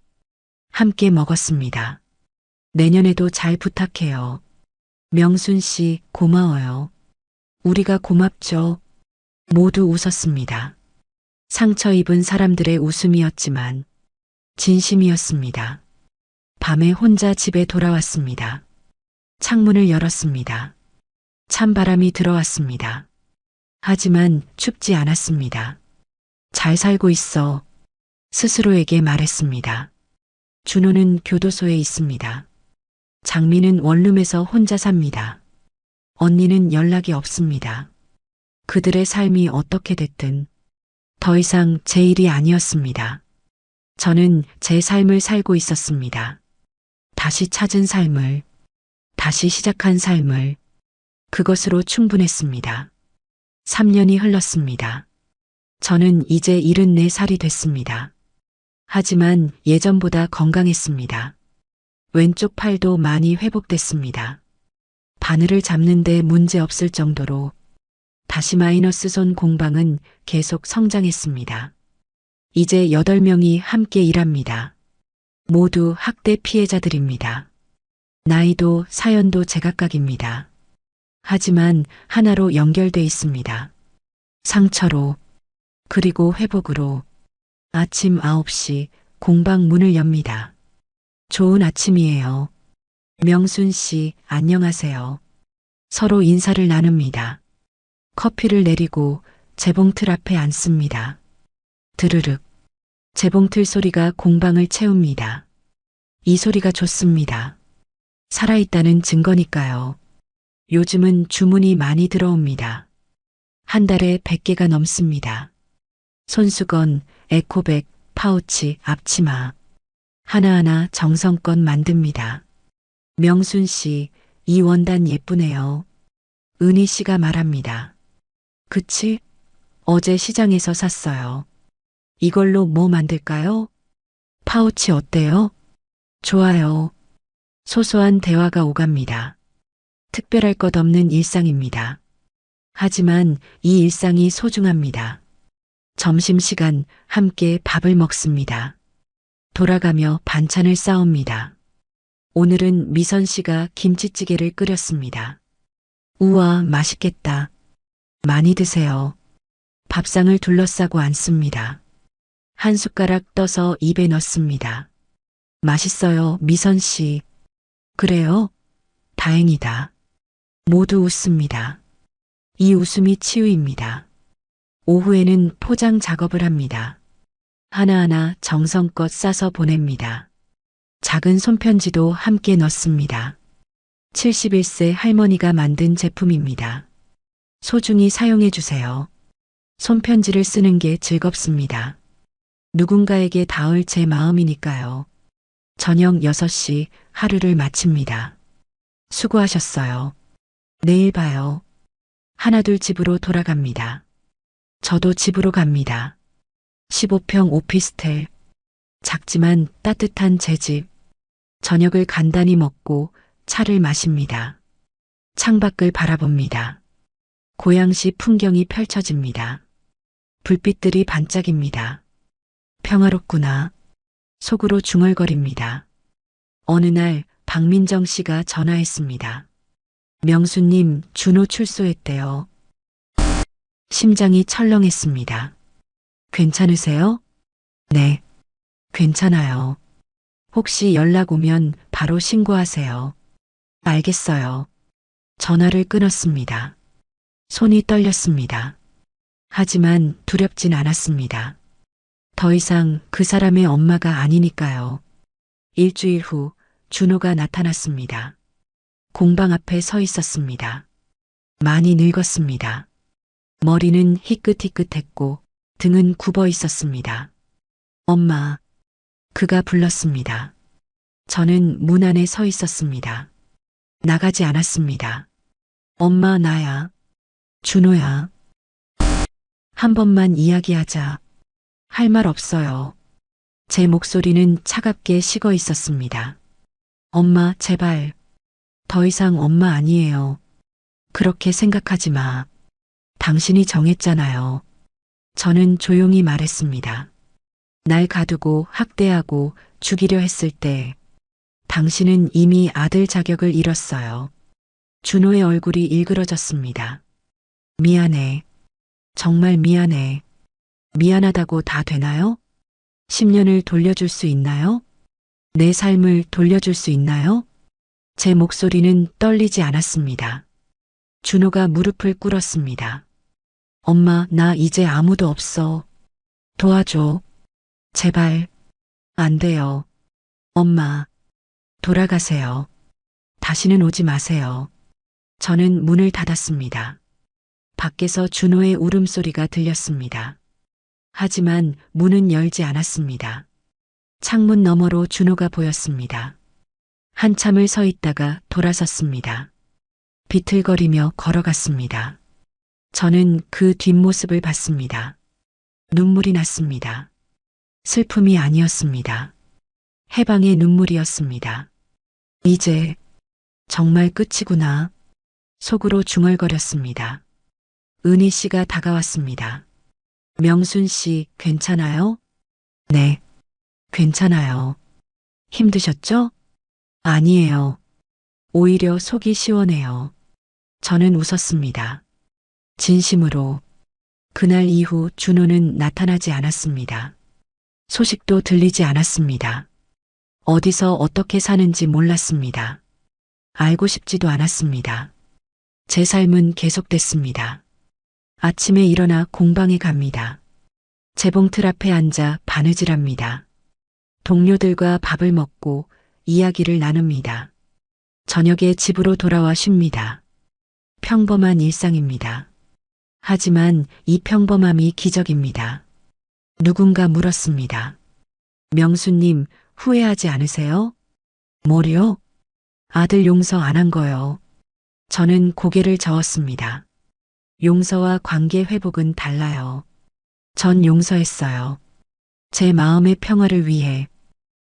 함께 먹었습니다. 내년에도 잘 부탁해요. 명순 씨, 고마워요. 우리가 고맙죠. 모두 웃었습니다. 상처 입은 사람들의 웃음이었지만 진심이었습니다. 밤에 혼자 집에 돌아왔습니다. 창문을 열었습니다. 찬바람이 들어왔습니다. 하지만 춥지 않았습니다. 잘 살고 있어. 스스로에게 말했습니다. 준호는 교도소에 있습니다. 장미는 원룸에서 혼자 삽니다. 언니는 연락이 없습니다. 그들의 삶이 어떻게 됐든 더 이상 제 일이 아니었습니다. 저는 제 삶을 살고 있었습니다. 다시 찾은 삶을, 다시 시작한 삶을, 그것으로 충분했습니다. 3년이 흘렀습니다. 저는 이제 74살이 됐습니다. 하지만 예전보다 건강했습니다. 왼쪽 팔도 많이 회복됐습니다. 바늘을 잡는데 문제 없을 정도로 다시 마이너스 손 공방은 계속 성장했습니다. 이제 8명이 함께 일합니다. 모두 학대 피해자들입니다. 나이도 사연도 제각각입니다. 하지만 하나로 연결돼 있습니다. 상처로, 그리고 회복으로. 아침 9시 공방 문을 엽니다. 좋은 아침이에요. 명순 씨, 안녕하세요. 서로 인사를 나눕니다. 커피를 내리고 재봉틀 앞에 앉습니다. 드르륵. 재봉틀 소리가 공방을 채웁니다. 이 소리가 좋습니다. 살아있다는 증거니까요. 요즘은 주문이 많이 들어옵니다. 한 달에 100개가 넘습니다. 손수건, 에코백, 파우치, 앞치마. 하나하나 정성껏 만듭니다. 명순 씨, 이 원단 예쁘네요. 은희 씨가 말합니다. 그치? 어제 시장에서 샀어요. 이걸로 뭐 만들까요? 파우치 어때요? 좋아요. 소소한 대화가 오갑니다. 특별할 것 없는 일상입니다. 하지만 이 일상이 소중합니다. 점심시간 함께 밥을 먹습니다. 돌아가며 반찬을 싸웁니다. 오늘은 미선 씨가 김치찌개를 끓였습니다. 우와, 맛있겠다. 많이 드세요. 밥상을 둘러싸고 앉습니다. 한 숟가락 떠서 입에 넣습니다. 맛있어요, 미선 씨. 그래요? 다행이다. 모두 웃습니다. 이 웃음이 치유입니다. 오후에는 포장 작업을 합니다. 하나하나 정성껏 싸서 보냅니다. 작은 손편지도 함께 넣습니다. 71세 할머니가 만든 제품입니다. 소중히 사용해 주세요. 손편지를 쓰는 게 즐겁습니다. 누군가에게 닿을 제 마음이니까요. 저녁 6시 하루를 마칩니다. 수고하셨어요. 내일 봐요. 하나둘 집으로 돌아갑니다. 저도 집으로 갑니다. 15평 오피스텔. 작지만 따뜻한 제 집. 저녁을 간단히 먹고 차를 마십니다. 창밖을 바라봅니다. 고양시 풍경이 펼쳐집니다. 불빛들이 반짝입니다. 평화롭구나. 속으로 중얼거립니다. 어느 날 박민정 씨가 전화했습니다. 명수님, 준호 출소했대요. 심장이 철렁했습니다. 괜찮으세요? 네, 괜찮아요. 혹시 연락 오면 바로 신고하세요. 알겠어요. 전화를 끊었습니다. 손이 떨렸습니다. 하지만 두렵진 않았습니다. 더 이상 그 사람의 엄마가 아니니까요. 일주일 후 준호가 나타났습니다. 공방 앞에 서 있었습니다. 많이 늙었습니다. 머리는 희끗희끗했고 등은 굽어 있었습니다. 엄마, 그가 불렀습니다. 저는 문 안에 서 있었습니다. 나가지 않았습니다. 엄마, 나야. 준호야. 한 번만 이야기하자. 할 말 없어요. 제 목소리는 차갑게 식어 있었습니다. 엄마, 제발. 더 이상 엄마 아니에요. 그렇게 생각하지 마. 당신이 정했잖아요. 저는 조용히 말했습니다. 날 가두고 학대하고 죽이려 했을 때 당신은 이미 아들 자격을 잃었어요. 준호의 얼굴이 일그러졌습니다. 미안해. 정말 미안해. 미안하다고 다 되나요? 10년을 돌려줄 수 있나요? 내 삶을 돌려줄 수 있나요? 제 목소리는 떨리지 않았습니다. 준호가 무릎을 꿇었습니다. 엄마, 나 이제 아무도 없어. 도와줘. 제발. 안 돼요. 엄마, 돌아가세요. 다시는 오지 마세요. 저는 문을 닫았습니다. 밖에서 준호의 울음소리가 들렸습니다. 하지만 문은 열지 않았습니다. 창문 너머로 준호가 보였습니다. 한참을 서 있다가 돌아섰습니다. 비틀거리며 걸어갔습니다. 저는 그 뒷모습을 봤습니다. 눈물이 났습니다. 슬픔이 아니었습니다. 해방의 눈물이었습니다. 이제 정말 끝이구나. 속으로 중얼거렸습니다. 은희 씨가 다가왔습니다. 명순 씨, 괜찮아요? 네, 괜찮아요. 힘드셨죠? 아니에요. 오히려 속이 시원해요. 저는 웃었습니다. 진심으로. 그날 이후 준호는 나타나지 않았습니다. 소식도 들리지 않았습니다. 어디서 어떻게 사는지 몰랐습니다. 알고 싶지도 않았습니다. 제 삶은 계속됐습니다. 아침에 일어나 공방에 갑니다. 재봉틀 앞에 앉아 바느질합니다. 동료들과 밥을 먹고 이야기를 나눕니다. 저녁에 집으로 돌아와 쉽니다. 평범한 일상입니다. 하지만 이 평범함이 기적입니다. 누군가 물었습니다. 명수님, 후회하지 않으세요? 뭐요? 아들 용서 안 한 거요. 저는 고개를 저었습니다. 용서와 관계 회복은 달라요. 전 용서했어요. 제 마음의 평화를 위해.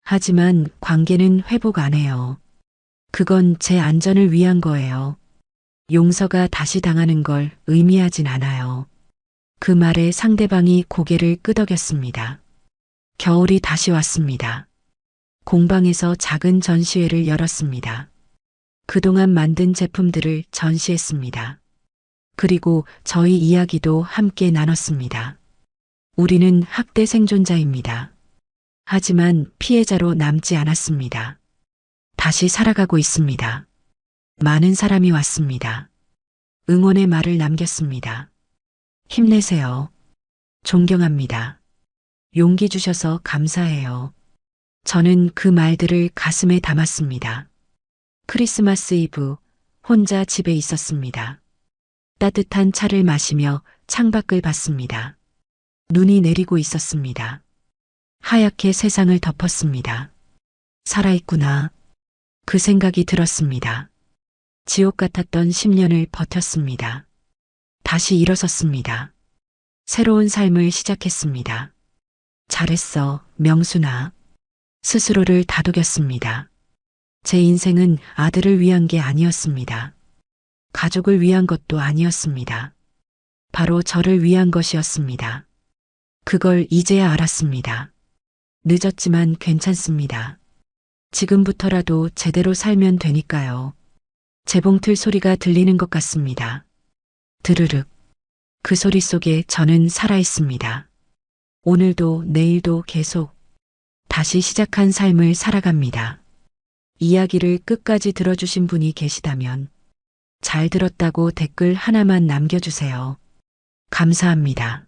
하지만 관계는 회복 안 해요. 그건 제 안전을 위한 거예요. 용서가 다시 당하는 걸 의미하진 않아요. 그 말에 상대방이 고개를 끄덕였습니다. 겨울이 다시 왔습니다. 공방에서 작은 전시회를 열었습니다. 그동안 만든 제품들을 전시했습니다. 그리고 저희 이야기도 함께 나눴습니다. 우리는 학대 생존자입니다. 하지만 피해자로 남지 않았습니다. 다시 살아가고 있습니다. 많은 사람이 왔습니다. 응원의 말을 남겼습니다. 힘내세요. 존경합니다. 용기 주셔서 감사해요. 저는 그 말들을 가슴에 담았습니다. 크리스마스 이브 혼자 집에 있었습니다. 따뜻한 차를 마시며 창밖을 봤습니다. 눈이 내리고 있었습니다. 하얗게 세상을 덮었습니다. 살아있구나. 그 생각이 들었습니다. 지옥 같았던 10년을 버텼습니다. 다시 일어섰습니다. 새로운 삶을 시작했습니다. 잘했어, 명순아. 스스로를 다독였습니다. 제 인생은 아들을 위한 게 아니었습니다. 가족을 위한 것도 아니었습니다. 바로 저를 위한 것이었습니다. 그걸 이제야 알았습니다. 늦었지만 괜찮습니다. 지금부터라도 제대로 살면 되니까요. 재봉틀 소리가 들리는 것 같습니다. 드르륵. 그 소리 속에 저는 살아있습니다. 오늘도 내일도 계속 다시 시작한 삶을 살아갑니다. 이야기를 끝까지 들어주신 분이 계시다면 잘 들었다고 댓글 하나만 남겨주세요. 감사합니다.